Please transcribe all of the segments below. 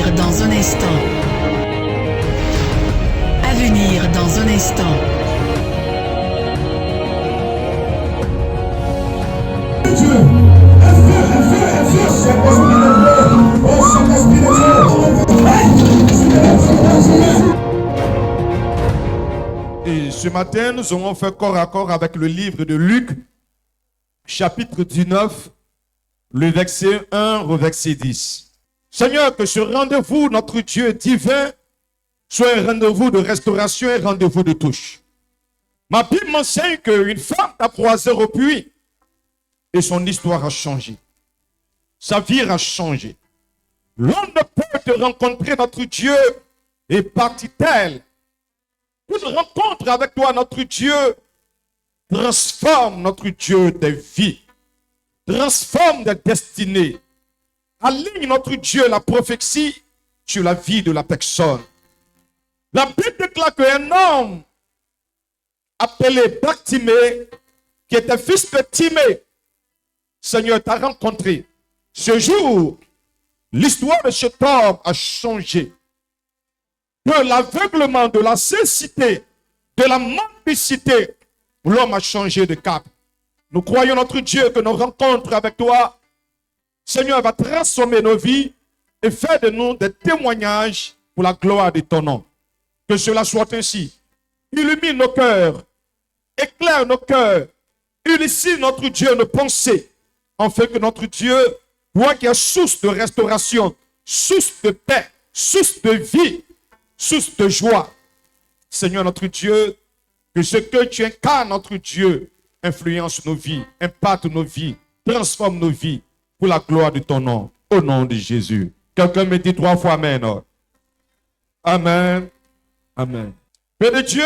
venir dans un instant. À venir dans un instant. Et ce matin, nous aurons fait corps à corps avec le livre de Luc, chapitre 19, le verset 1 au verset 10. Seigneur, que ce rendez-vous, notre Dieu divin, soit un rendez-vous de restauration et un rendez-vous de touche. Ma Bible m'enseigne qu'une femme a croisé au puits et son histoire a changé. Sa vie a changé. L'homme ne peut te rencontrer, notre Dieu, est parti tel. Une rencontre avec toi, notre Dieu, transforme, notre Dieu, des vies, transforme des destinées, aligne, notre Dieu, la prophétie sur la vie de la personne. La Bible déclare qu'un homme appelé Bartimée, qui était fils de Timée, Seigneur t'a rencontré. Ce jour, l'histoire de cet homme a changé. De l'aveuglement, de la cécité, de la mendicité, l'homme a changé de cap. Nous croyons, notre Dieu, que nos rencontres avec toi, Seigneur, va transformer nos vies et faire de nous des témoignages pour la gloire de ton nom. Que cela soit ainsi. Illumine nos cœurs, éclaire nos cœurs, unicie, notre Dieu, nos pensées, afin que notre Dieu, toi qui es source de restauration, source de paix, source de vie, source de joie. Seigneur notre Dieu, que ce que tu incarnes, notre Dieu, influence nos vies, impacte nos vies, transforme nos vies pour la gloire de ton nom, au nom de Jésus. Quelqu'un me dit 3 fois Amen. Amen. Amen. Père de Dieu,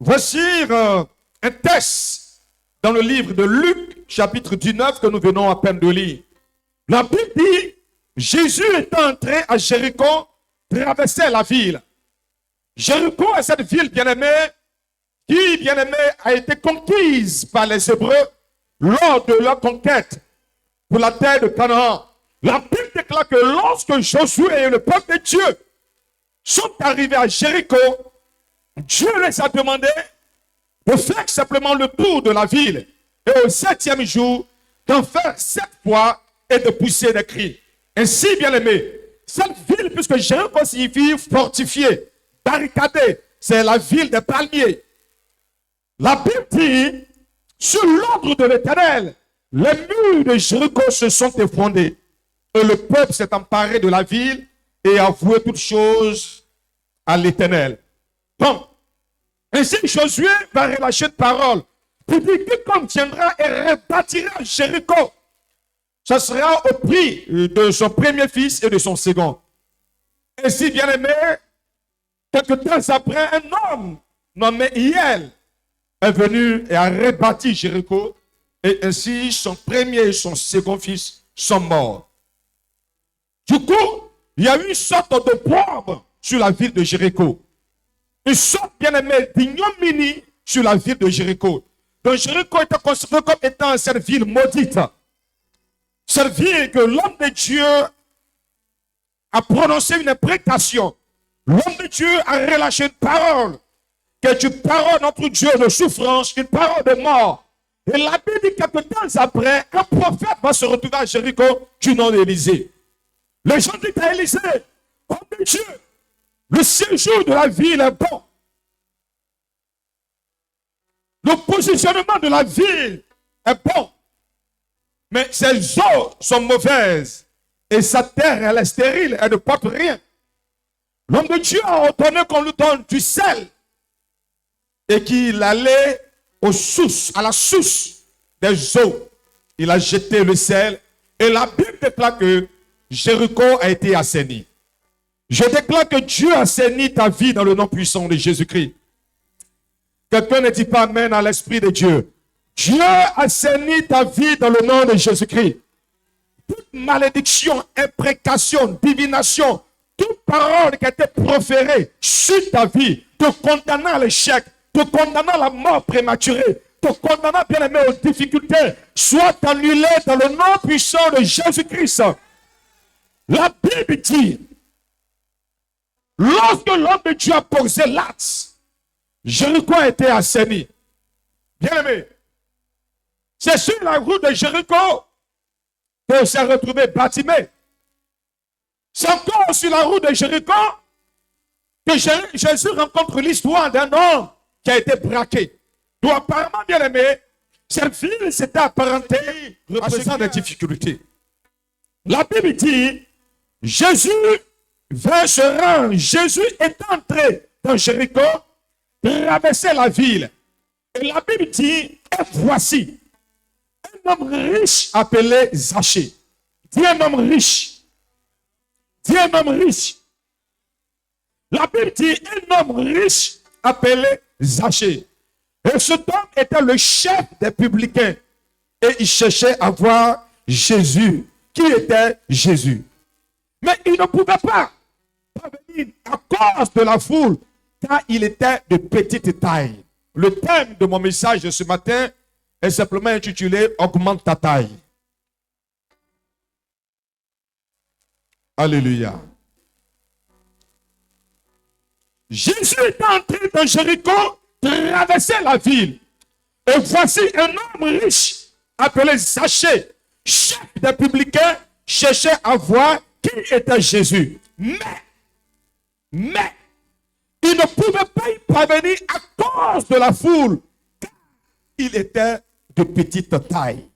voici un texte dans le livre de Luc, chapitre 19, que nous venons à peine de lire. La Bible dit, Jésus étant entré à Jéricho, traversait la ville. Jéricho est cette ville bien-aimée qui, bien-aimée, a été conquise par les Hébreux lors de leur conquête pour la terre de Canaan. La Bible déclare que lorsque Josué et le peuple de Dieu sont arrivés à Jéricho, Dieu les a demandé de faire simplement le tour de la ville et au 7e jour d'en faire 7 fois et de pousser des cris. Ainsi, bien-aimé, cette ville, puisque Jéricho signifie fortifié, barricadé, c'est la ville des palmiers. La Bible dit, sur l'ordre de l'Éternel, les murs de Jéricho se sont effondrés et le peuple s'est emparé de la ville et a voué toutes choses à l'Éternel. Donc, ainsi Josué va relâcher une parole pour dire que quiconque viendra et rebâtira Jéricho, ça sera au prix de son premier fils et de son second. Ainsi, bien-aimé, quelque temps après, un homme nommé Hiel est venu et a rebâti Jéricho, et ainsi son premier et son second fils sont morts. Du coup, il y a eu une sorte d'opprobre sur la ville de Jéricho. Une sorte, bien-aimé, d'ignominie sur la ville de Jéricho. Donc Jéricho était considéré comme étant cette ville maudite. Cette ville que l'homme de Dieu a prononcé une imprécation. L'homme de Dieu a relâché une parole, qui est une parole, notre Dieu, de souffrance, une parole de mort. Et la Bible dit quelques temps après, un prophète va se retrouver à Jéricho du nom d'Élisée. Les gens disent à Élisée, homme de Dieu, le séjour de la ville est bon. Le positionnement de la ville est bon. Mais ses eaux sont mauvaises. Et sa terre, elle est stérile, elle ne porte rien. L'homme de Dieu a ordonné qu'on lui donne du sel. Et qu'il allait aux sources, à la source des eaux. Il a jeté le sel. Et la Bible déclare que Jéricho a été assaini. Je déclare que Dieu assainit ta vie dans le nom puissant de Jésus-Christ. Quelqu'un ne dit pas amen à l'Esprit de Dieu. Dieu assainit ta vie dans le nom de Jésus-Christ. Toute malédiction, imprécation, divination, toute parole qui a été proférée sur ta vie, te condamnant à l'échec, te condamnant à la mort prématurée, te condamnant, bien-aimé, aux difficultés, soit annulée dans le nom puissant de Jésus-Christ. La Bible dit, Lorsque l'homme de Dieu a posé l'acte, Jéricho a été assaini. Bien aimé, c'est sur la route de Jéricho que s'est retrouvé Bartimée. C'est encore sur la route de Jéricho que Jésus rencontre l'histoire d'un homme qui a été braqué. Donc apparemment, bien aimé, cette ville s'était apparentée représente des difficultés. La Bible dit, Jésus vint se rendre. Jésus est entré dans Jéricho, traversait la ville. Et la Bible dit, et voici, un homme riche appelé Zachée. Dis un homme riche. Dis un homme riche. La Bible dit, un homme riche appelé Zachée. Et cet homme était le chef des publicains. Et il cherchait à voir Jésus. Qui était Jésus? Mais il ne pouvait pas venir à cause de la foule, car il était de petite taille. Le thème de mon message de ce matin est simplement intitulé « Augmente ta taille ». Alléluia. Jésus est entré dans Jéricho, traversait la ville. Et voici un homme riche appelé Zachée, chef des publicains, cherchait à voir qui était Jésus. Mais, il ne pouvait pas y parvenir à cause de la foule, car il était de petite taille.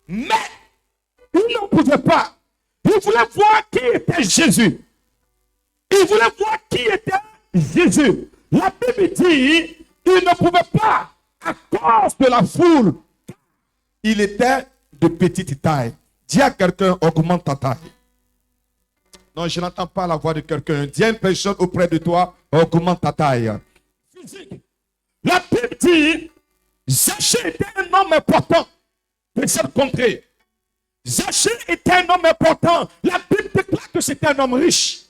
Mais, il ne pouvait pas. Il voulait voir qui était Jésus. Il voulait voir qui était Jésus. La Bible dit, il ne pouvait pas à cause de la foule. Il était de petite taille. Dis à quelqu'un, augmente ta taille. Non, je n'entends pas la voix de quelqu'un. Dis à une personne auprès de toi, augmente ta taille. Physique. La Bible dit, Zachée était un homme important de cette contrée. Zachée était un homme important. La Bible déclare que c'était un homme riche.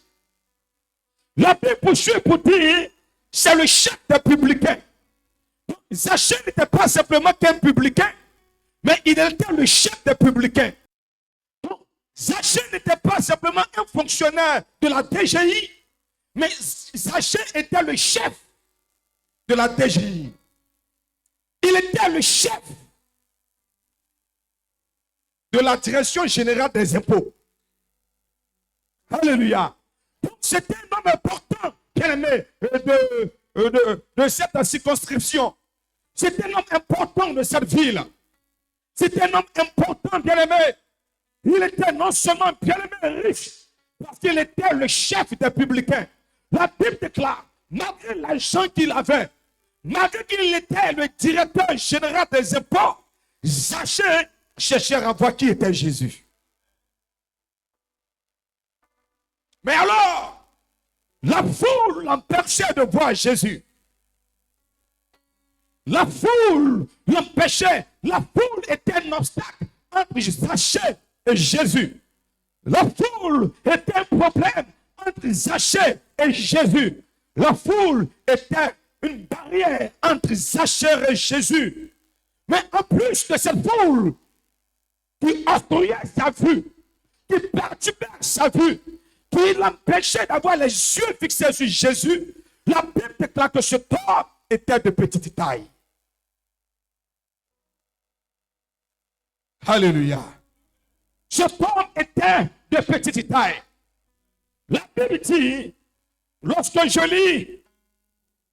La Bible poursuit pour dire, c'est le chef des publicains. Zachée n'était pas simplement qu'un publicain, mais il était le chef des publicains. Zachée n'était pas simplement un fonctionnaire de la DGI, mais Zachée était le chef de la DGI. Il était le chef de la direction générale des impôts. Alléluia. Donc c'était un homme important, bien aimé, de cette circonscription. C'était un homme important de cette ville. C'était un homme important, bien aimé. Il était non seulement bien aimé riche, parce qu'il était le chef des publicains. La Bible déclare, malgré l'argent qu'il avait, malgré qu'il était le directeur général des impôts, Zachée cherchait à voir qui était Jésus. Mais alors, la foule l'empêchait de voir Jésus. La foule l'empêchait. La foule était un obstacle entre Zachée et Jésus. La foule était un problème entre Zachée et Jésus. La foule était une barrière entre Zachée et Jésus. Mais en plus de cette foule qui obstruait sa vue, qui perturbait sa vue, qui l'empêchait d'avoir les yeux fixés sur Jésus, la Bible déclare que ce homme était de petite taille. Alléluia. Ce homme était de petite taille. La Bible dit, lorsque je lis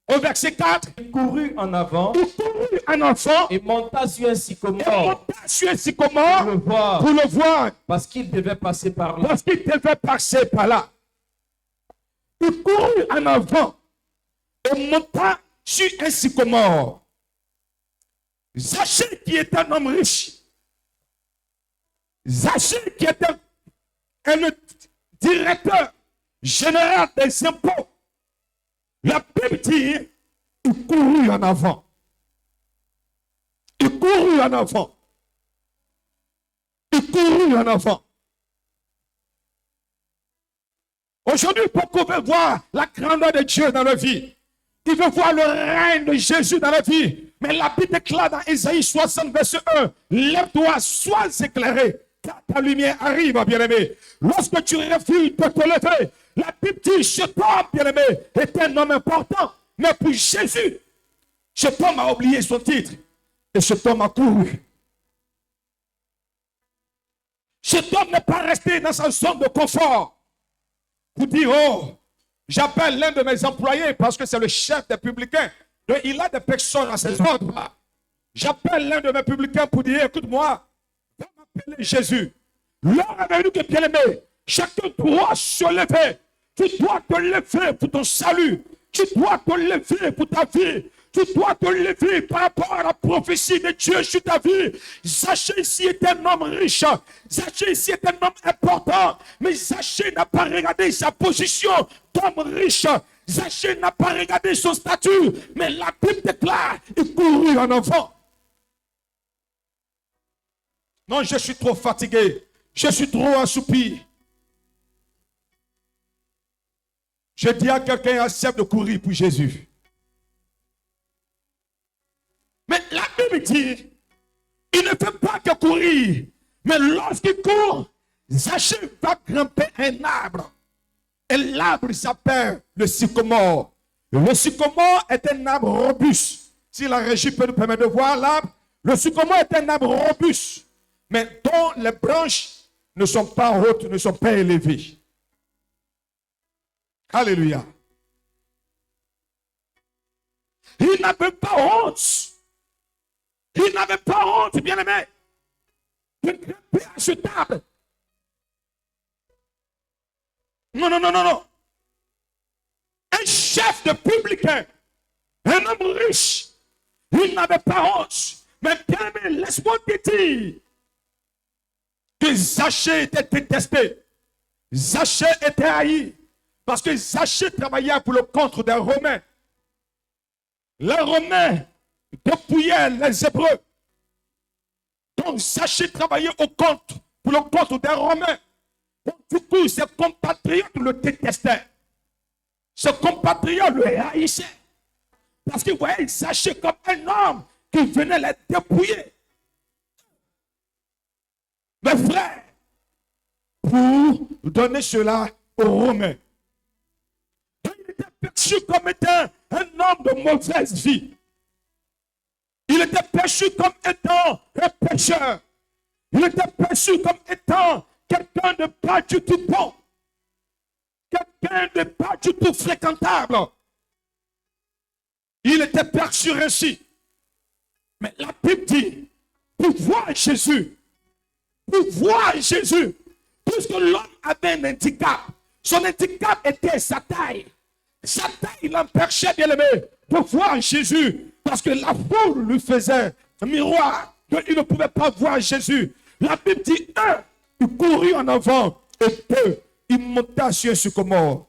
au verset 4, Il courut en avant il courut un enfant et monta sur un et sycomore monta sur un sycomore pour le voir, pour le voir, parce qu'il devait passer par là. parce qu'il devait passer par là. Il courut en avant et monta sur un sycomore. Zachée qui était un homme riche, Zachée qui était le directeur général des impôts, la Bible dit, il courut en avant. Il courut en avant. Il courut en avant. Aujourd'hui, beaucoup veulent voir la grandeur de Dieu dans leur vie. Ils veulent voir le règne de Jésus dans leur vie. Mais la Bible déclare dans Isaïe 60, verset 1, lève-toi, sois éclairé, ta lumière arrive, bien-aimé. Lorsque tu refuses de te lever, la Bible dit, cet homme, bien-aimé, est un homme important. Mais pour Jésus, cet homme a oublié son titre. Et cet homme a couru. Cet homme n'est pas resté dans sa zone de confort pour dire, oh, j'appelle l'un de mes employés parce que c'est le chef des publicains. Donc, il a des personnes à ses ordres. J'appelle l'un de mes publicains pour dire, écoute-moi, va m'appeler Jésus. L'heure est venue que, bien-aimé, chacun doit se lever. Tu dois te lever pour ton salut. Tu dois te lever pour ta vie. Tu dois te lever par rapport à la prophétie de Dieu sur ta vie. Zaché ici est un homme riche. Zaché ici est un homme important. Mais Zaché n'a pas regardé sa position d'homme riche. Zaché n'a pas regardé son statut. Mais la Bible déclare, il courut en enfant. Non, je suis trop fatigué. Je suis trop assoupi. Je dis à quelqu'un, accepte de courir pour Jésus. Mais la Bible dit, il ne fait pas que courir. Mais lorsqu'il court, Zaché va grimper un arbre. Et l'arbre s'appelle le sycomore. Le sycomore est un arbre robuste. Si la régie peut nous permettre de voir l'arbre, le sycomore est un arbre robuste, mais dont les branches ne sont pas hautes, ne sont pas élevées. Alléluia. Il n'avait pas honte. Il n'avait pas honte, bien-aimé, de grimper à cette arbre. Non, non, non, non, non. Un chef de publicain, un homme riche, il n'avait pas honte. Mais bien-aimé, laisse-moi te dire que Zaché était détesté. Zaché était haï. Parce que Zaché travaillait pour le compte des Romains. Les Romains dépouillaient les Hébreux. Donc Zaché travaillait pour le compte des Romains. Donc du coup, ses compatriotes le détestaient. Ses compatriotes le haïssaient. Parce qu'ils voyaient Zaché comme un homme qui venait les dépouiller. Mes frères, pour donner cela aux Romains. Il était perçu comme étant un homme de mauvaise vie. Il était perçu comme étant un pécheur. Il était perçu comme étant quelqu'un de pas du tout bon. Quelqu'un de pas du tout fréquentable. Il était perçu ainsi. Mais la Bible dit, pour voir Jésus, puisque l'homme avait un handicap, son handicap était sa taille. Sa taille l'empêchait, bien aimé, de voir Jésus, parce que la foule lui faisait un miroir, qu'il ne pouvait pas voir Jésus. La Bible dit, un, il courut en avant, et deux, il monta sur un sycomore.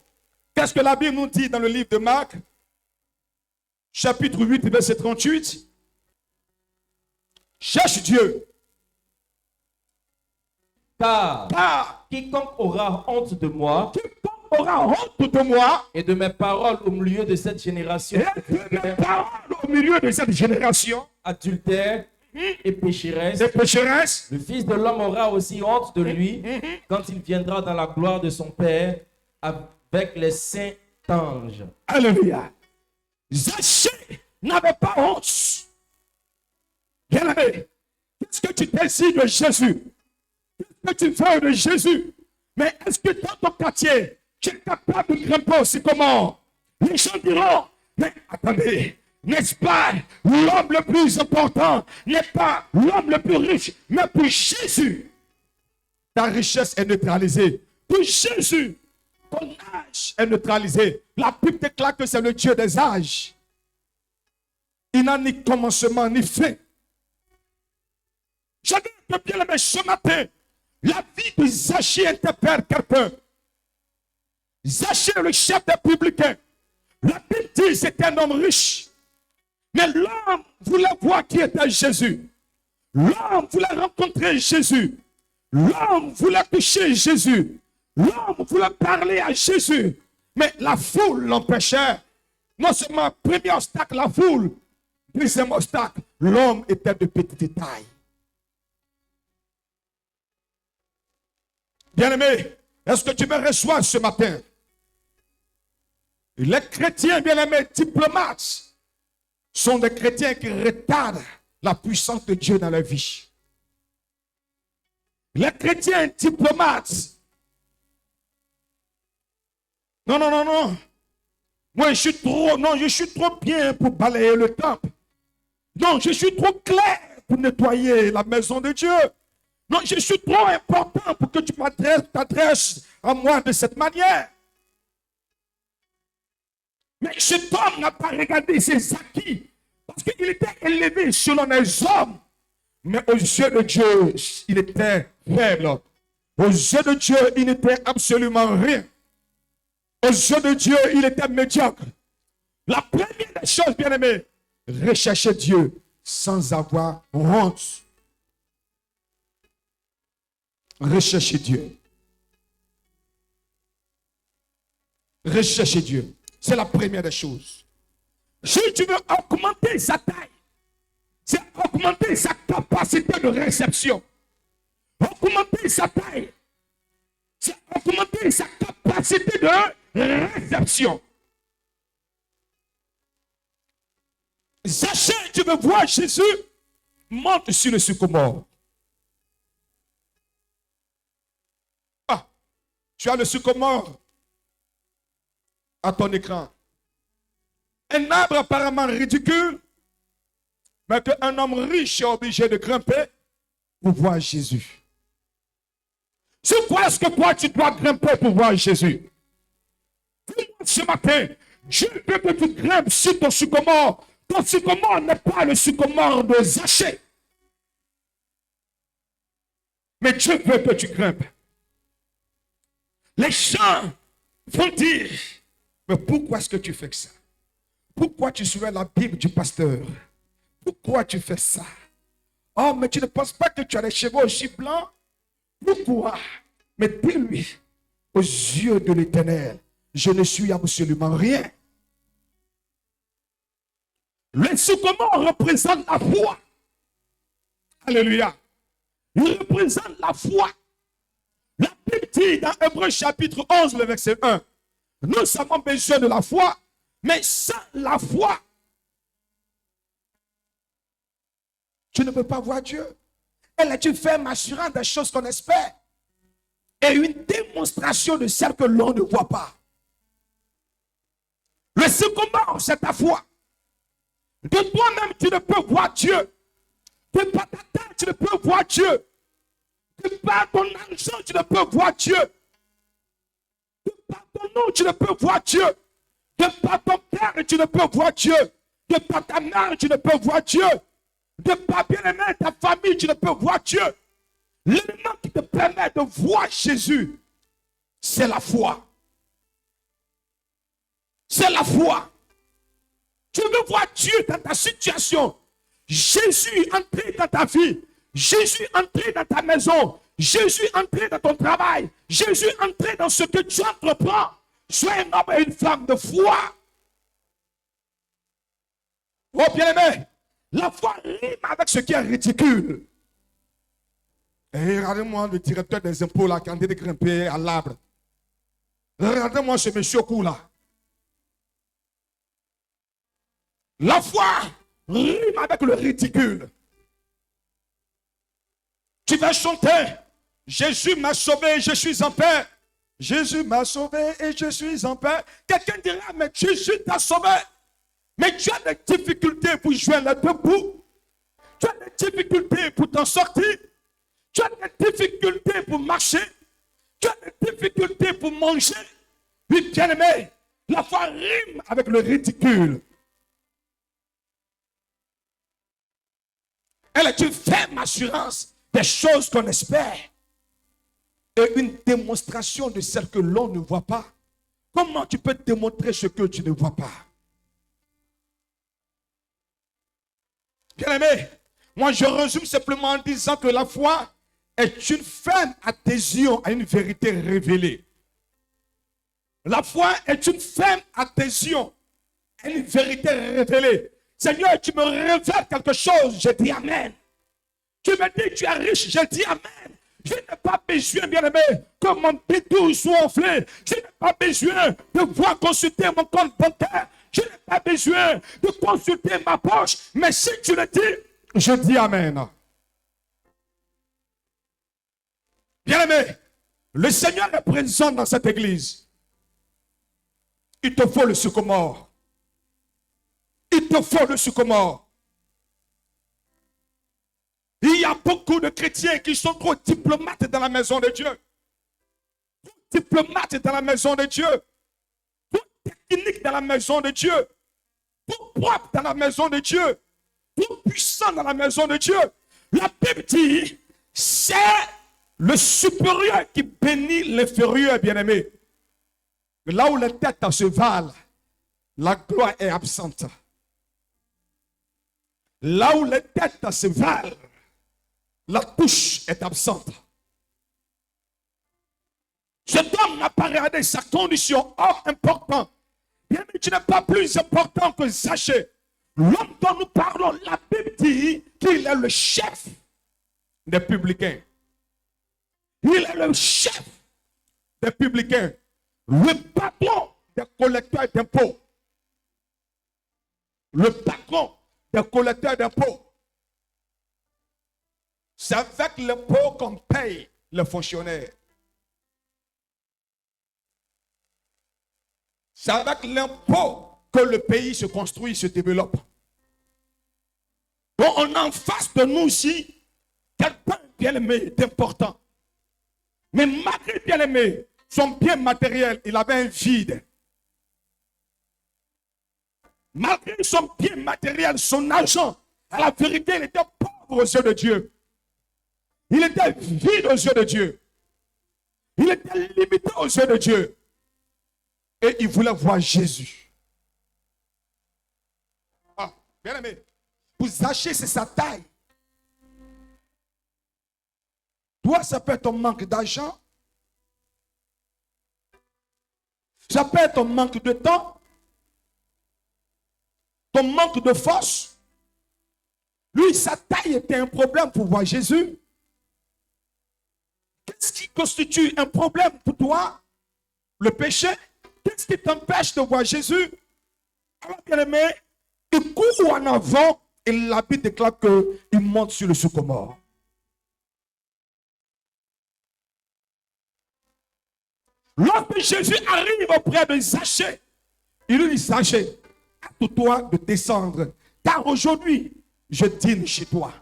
Qu'est-ce que la Bible nous dit dans le livre de Marc, chapitre 8, verset 38? Cherche Dieu. Car quiconque aura honte de moi et de mes paroles au milieu de cette génération adultère et pécheresse, le Fils de l'homme aura aussi honte de lui quand il viendra dans la gloire de son Père avec les saints anges. Alléluia. Zaché n'avait pas honte. Bien-aimé, qu'est-ce que tu décides de Jésus? Qu'est-ce que tu fais de Jésus? Mais est-ce que dans ton quartier, tu es capable de grimper aussi comment? Les gens diront, mais attendez, n'est-ce pas l'homme le plus important n'est pas l'homme le plus riche, mais pour Jésus, ta richesse est neutralisée. Pour Jésus, ton âge est neutralisé. La Bible déclare que c'est le Dieu des âges. Il n'a ni commencement ni fin. Je dis que bien aimé, ce matin, la vie de Zaché interpelle quelqu'un. Zaché, le chef des publicains, la Bible dit c'était un homme riche. Mais l'homme voulait voir qui était Jésus. L'homme voulait rencontrer Jésus. L'homme voulait toucher Jésus. L'homme voulait parler à Jésus. Mais la foule l'empêchait. Non seulement, premier obstacle, la foule. Deuxième obstacle, l'homme était de petite taille. Bien-aimé, est-ce que tu me reçois ce matin? Les chrétiens, bien-aimés, diplomates, sont des chrétiens qui retardent la puissance de Dieu dans leur vie. Les chrétiens diplomates. Non, non, non, non. Moi, je suis trop bien pour balayer le temple. Non, je suis trop clair pour nettoyer la maison de Dieu. Non, je suis trop important pour que tu t'adresses à moi de cette manière. Mais cet homme n'a pas regardé ses acquis parce qu'il était élevé selon les hommes. Mais aux yeux de Dieu, il était faible. Aux yeux de Dieu, il n'était absolument rien. Aux yeux de Dieu, il était médiocre. La première des choses, bien-aimés, rechercher Dieu sans avoir honte. Rechercher Dieu. Rechercher Dieu. C'est la première des choses. Si tu veux augmenter sa taille, c'est augmenter sa capacité de réception. Augmenter sa taille, c'est augmenter sa capacité de réception. Zachée, tu veux voir Jésus, monte sur le sycomore. Ah, tu as le sycomore à ton écran. Un arbre apparemment ridicule, mais qu'un homme riche est obligé de grimper pour voir Jésus. Sur quoi est-ce que toi tu dois grimper pour voir Jésus? Ce matin, Dieu veut que tu grimpes sur ton sycomore. Ton sycomore n'est pas le sycomore de Zachée. Mais Dieu veut que tu grimpes. Les gens vont dire, mais pourquoi est-ce que tu fais ça? Pourquoi tu suis la Bible du pasteur? Pourquoi tu fais ça? Oh, mais tu ne penses pas que tu as les cheveux aussi blancs? Pourquoi? Mais dis-lui, aux yeux de l'Éternel, je ne suis absolument rien. Le sycomore représente la foi. Alléluia. Il représente la foi. La Bible dit dans Hébreux chapitre 11, le verset 1, nous avons besoin de la foi, mais sans la foi, tu ne peux pas voir Dieu. Elle est une ferme assurance des choses qu'on espère et une démonstration de celles que l'on ne voit pas. Le sycomore, c'est ta foi. De toi-même, tu ne peux voir Dieu. De par ta tête, tu ne peux voir Dieu. De par ton argent, tu ne peux voir Dieu. De par ton nom, tu ne peux voir Dieu. De par ton père, tu ne peux voir Dieu. De par ta mère, tu ne peux voir Dieu. De par bien-aimé, ta famille, tu ne peux voir Dieu. L'élément qui te permet de voir Jésus, c'est la foi. C'est la foi. Tu veux voir Dieu dans ta situation. Jésus entré dans ta vie. Jésus entré dans ta maison. Jésus entré dans ton travail. Jésus entré dans ce que tu entreprends. Sois un homme et une femme de foi. Oh bien-aimé, la foi rime avec ce qui est ridicule. Et regardez-moi le directeur des impôts là qui est en train de grimper à l'arbre. Regardez-moi ce monsieur au cou là. La foi rime avec le ridicule. Tu vas chanter, Jésus m'a sauvé, je suis en paix. Jésus m'a sauvé et je suis en paix. Quelqu'un dira, mais Jésus t'a sauvé. Mais tu as des difficultés pour joindre les deux bouts. Tu as des difficultés pour t'en sortir. Tu as des difficultés pour marcher. Tu as des difficultés pour manger. Puis bien aimé, la foi rime avec le ridicule. Elle est une ferme assurance des choses qu'on espère et une démonstration de celles que l'on ne voit pas. Comment tu peux démontrer ce que tu ne vois pas? Bien aimé, moi je résume simplement en disant que la foi est une ferme adhésion à une vérité révélée. La foi est une ferme adhésion à une vérité révélée. Seigneur, tu me révèles quelque chose, je dis Amen. Tu me dis tu es riche, je dis Amen. Je n'ai pas besoin, bien-aimé, que mon détour soit enflé. Je n'ai pas besoin de voir consulter mon compte bancaire. Je n'ai pas besoin de consulter ma poche. Mais si tu le dis, je dis Amen. Bien-aimé, le Seigneur est présent dans cette église. Il te faut le sycomore. Il te faut le sycomore. Il y a beaucoup de chrétiens qui sont trop diplomates dans la maison de Dieu. Trop diplomates dans la maison de Dieu. Trop techniques dans la maison de Dieu. Trop propres dans la maison de Dieu. Trop puissants dans la maison de Dieu. La Bible dit, c'est le supérieur qui bénit l'inférieur, bien-aimé. Mais là où les têtes se valent, la gloire est absente. Là où les têtes se valent, la touche est absente. Cet homme n'a pas regardé sa condition. Or, important. Bien, mais tu n'es pas plus important que Zachée. L'homme dont nous parlons, la Bible dit qu'il est le chef des publicains. Il est le chef des publicains. Le patron des collecteurs d'impôts. Le patron des collecteurs d'impôts. C'est avec l'impôt qu'on paye les fonctionnaires. C'est avec l'impôt que le pays se construit, se développe. Donc on a en face de nous aussi quelqu'un bien-aimé d'important. Mais malgré bien-aimé, son bien matériel, il avait un vide. Malgré son bien matériel, son argent, à la vérité, il était pauvre aux yeux de Dieu. Il était vide aux yeux de Dieu. Il était limité aux yeux de Dieu. Et il voulait voir Jésus. Ah, bien aimé, pour Zachée, c'est sa taille. Toi, ça peut être ton manque d'argent. Ça peut être ton manque de temps. Ton manque de force. Lui, sa taille était un problème pour voir Jésus. Qu'est-ce qui constitue un problème pour toi? Le péché. Qu'est-ce qui t'empêche de voir Jésus? Alors, bien-aimé, il court en avant et la Bible déclare qu'il monte sur le sycomore. Lorsque Jésus arrive auprès de Zachée, il lui dit, Zachée, hâte-toi de descendre, car aujourd'hui, je dîne chez toi.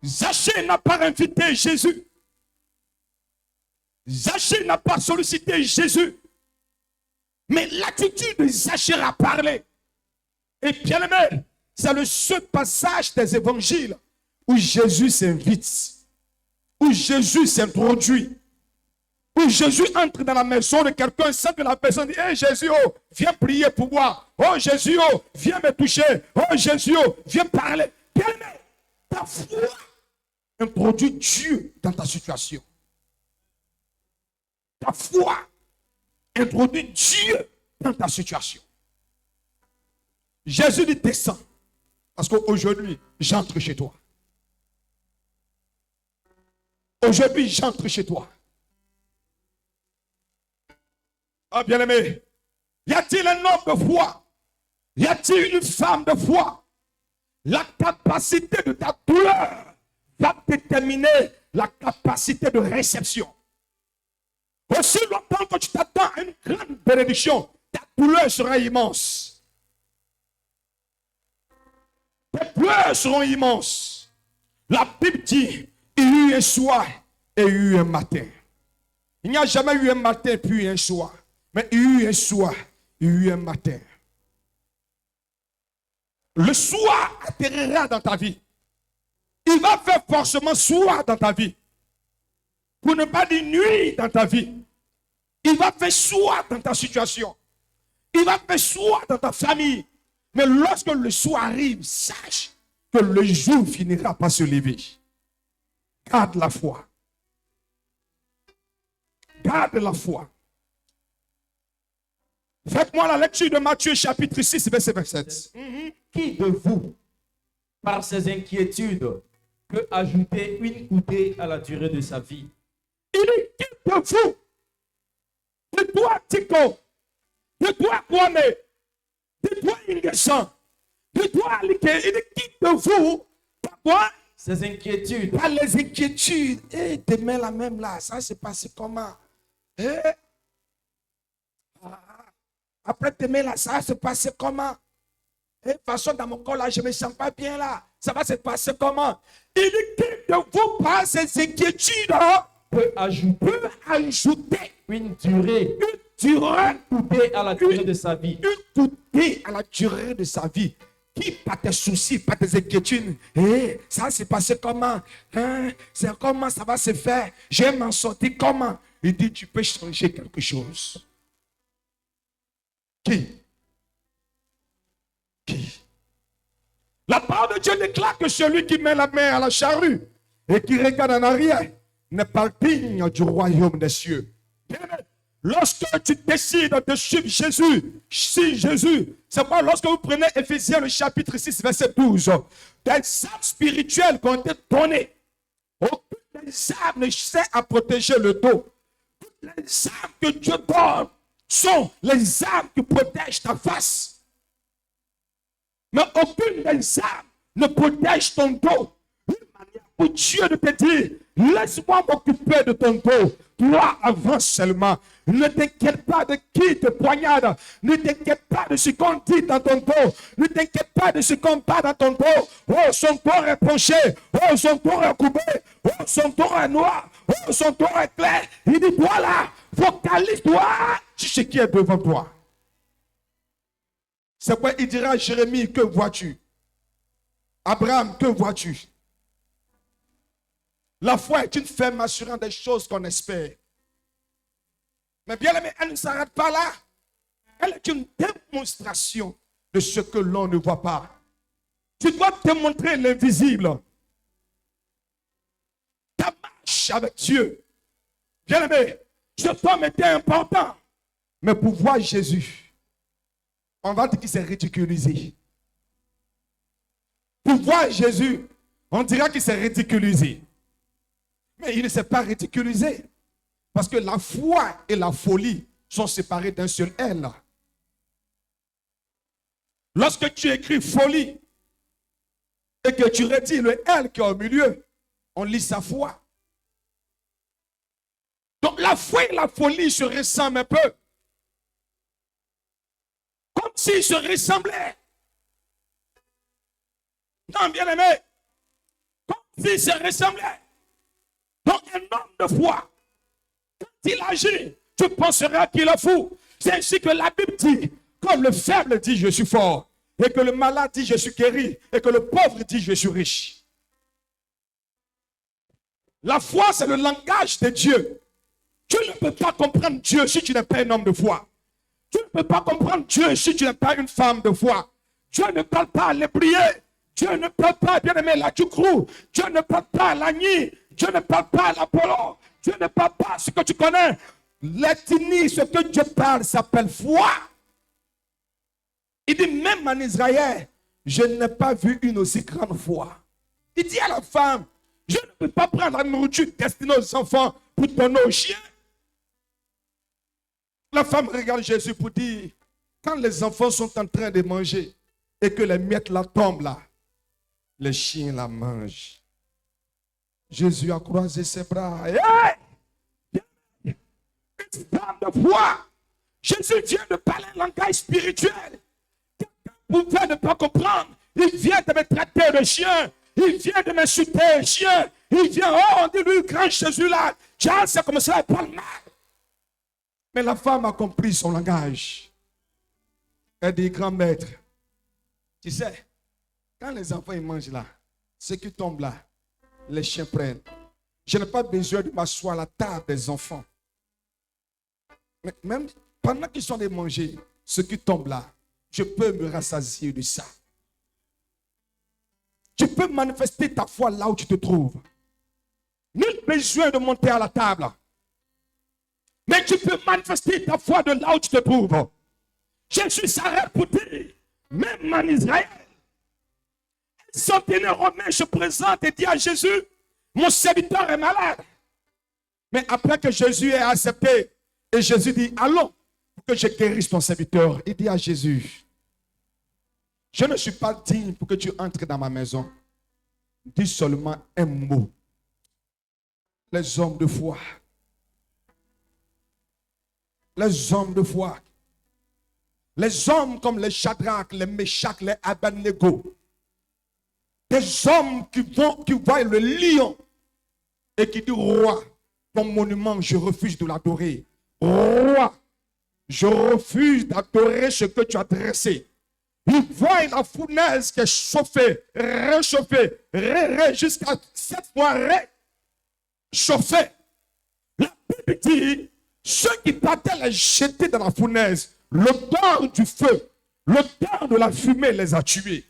Zachée n'a pas invité Jésus. Zachée n'a pas sollicité Jésus. Mais l'attitude de Zachée a parlé. Et bien aimé, c'est le seul passage des évangiles où Jésus s'invite, où Jésus s'introduit, où Jésus entre dans la maison de quelqu'un sans que la personne dise, hey Jésus, oh, viens prier pour moi. Oh Jésus, oh, viens me toucher. Oh Jésus, oh, viens parler. Bien aimé, ta foi introduit Dieu dans ta situation. Ta foi introduit Dieu dans ta situation. Jésus dit descends. Parce qu'aujourd'hui, j'entre chez toi. Aujourd'hui, j'entre chez toi. Ah, bien-aimé, y a-t-il un homme de foi? Y a-t-il une femme de foi? La capacité de ta douleur va déterminer la capacité de réception. Aussi longtemps que tu t'attends à une grande bénédiction, ta douleur sera immense. Tes pleurs seront immenses. La Bible dit, il y eut un soir et il y eut un matin. Il n'y a jamais eu un matin puis un soir. Mais il y eut un soir, il y eut un matin. Le soir atterrira dans ta vie. Il va faire forcément soir dans ta vie. Pour ne pas dire nuit dans ta vie. Il va faire soir dans ta situation. Il va faire soir dans ta famille. Mais lorsque le soir arrive, sache que le jour finira par se lever. Garde la foi. Garde la foi. Faites-moi la lecture de Matthieu chapitre 6, verset 27. Qui de vous, par ses inquiétudes, peut ajouter une coudée à la durée de sa vie. Il dit, qui de vous, de toi, Tico, de toi, Kwame, de toi, Ingesan, de toi, Alike, il dit, qui de vous, pourquoi? Ses inquiétudes. Pas les inquiétudes. Et demain, la même là, ça s'est passé comment? Après demain, là, ça va se passer comment? De toute façon, dans mon corps, là, je ne me sens pas bien là. Ça va se passer comment? Il dit, qui de vous, par ces inquiétudes, Peut ajouter une durée. Coudée à la durée de sa vie. Une coudée à la durée de sa vie. Qui, pas tes soucis, pas tes inquiétudes, ça s'est passé comment? C'est comment ça va se faire? Je vais m'en sortir comment? Il dit, tu peux changer quelque chose. Qui? La parole de Dieu déclare que celui qui met la main à la charrue et qui regarde en arrière n'est pas digne du royaume des cieux. Lorsque tu décides de suivre Jésus, c'est pas lorsque vous prenez Éphésiens le chapitre 6, verset 12, des armes spirituelles qui ont été données. Aucune des armes ne sert à protéger le dos. Toutes les armes que Dieu donne sont les armes qui protègent ta face. Mais aucune des armes ne protège ton dos. Une manière pour Dieu de te dire, laisse-moi m'occuper de ton dos. Toi, avance seulement. Ne t'inquiète pas de qui te poignarde. Ne t'inquiète pas de ce qu'on dit dans ton dos. Ne t'inquiète pas de ce qu'on parle dans ton dos. Oh, son corps est penché. Oh, son corps est coupé. Oh, son corps est noir. Oh, son corps est clair. Il dit, toi là, focalise-toi sur ce qui est devant toi. C'est quoi il dira à Jérémie, que vois-tu? Abraham, que vois-tu? La foi est une ferme assurant des choses qu'on espère. Mais bien aimé, elle ne s'arrête pas là. Elle est une démonstration de ce que l'on ne voit pas. Tu dois démontrer l'invisible. Ta marche avec Dieu. Bien aimé, cet homme était important. Mais pour voir Jésus, on va dire qu'il s'est ridiculisé. Pour voir Jésus, on dira qu'il s'est ridiculisé. Mais il ne s'est pas ridiculisé. Parce que la foi et la folie sont séparées d'un seul L. Lorsque tu écris folie et que tu retires le L qui est au milieu, on lit sa foi. Donc la foi et la folie se ressemblent un peu. Comme s'ils se ressemblaient. Non, bien aimé. Comme s'ils se ressemblaient. Donc un homme de foi, quand il agit, tu penseras qu'il est fou. C'est ainsi que la Bible dit, comme le faible dit je suis fort, et que le malade dit je suis guéri, et que le pauvre dit je suis riche. La foi, c'est le langage de Dieu. Tu ne peux pas comprendre Dieu si tu n'es pas un homme de foi. Tu ne peux pas comprendre Dieu si tu n'es pas une femme de foi. Dieu ne parle pas à l'ébrié. Dieu ne parle pas, bien aimé, la Djoukrou. Dieu ne parle pas à l'Agni. Dieu ne parle pas à l'Apollo. Dieu ne parle pas à ce que tu connais. L'ethnie, ce que Dieu parle, s'appelle foi. Il dit, même en Israël, je n'ai pas vu une aussi grande foi. Il dit à la femme, je ne peux pas prendre la nourriture destinée aux enfants pour donner aux chiens. La femme regarde Jésus pour dire, quand les enfants sont en train de manger et que les miettes là tombent là, les chiens la mangent. Jésus a croisé ses bras. Hey! Une femme de foi. Jésus vient de parler un langage spirituel. Quelqu'un pouvait ne pas comprendre. Il vient de me traiter de chien. Il vient de m'insulter, chien. Il vient, oh, on dit lui, grand Jésus là. Tiens, c'est comme ça, il parle mal. Mais la femme a compris son langage. Elle dit, grand maître, tu sais, quand les enfants ils mangent là, ceux qui tombent là, les chiens prennent. Je n'ai pas besoin de m'asseoir à la table des enfants. Mais même pendant qu'ils sont de manger, ceux qui tombent là, je peux me rassasier de ça. Tu peux manifester ta foi là où tu te trouves. Nul besoin de monter à la table. Mais tu peux manifester ta foi de là où tu te trouves. Jésus s'arrête pour dire, même en Israël, centenaire romain se présente et dit à Jésus, mon serviteur est malade. Mais après que Jésus ait accepté, et Jésus dit, allons, pour que je guérisse ton serviteur. Il dit à Jésus, je ne suis pas digne pour que tu entres dans ma maison. Dis seulement un mot. Les hommes de foi. Les hommes de foi. Les hommes comme les Shadrach, les Meshach, les Abednego. Des hommes qui voient le lion et qui disent, roi, ton monument, je refuse de l'adorer. Roi, je refuse d'adorer ce que tu as dressé. Ils voient la fournaise qui est chauffée, réchauffée, jusqu'à 7 fois réchauffée. La Bible dit, ceux qui tentaient les jeter dans la fournaise, l'odeur du feu, l'odeur de la fumée les a tués.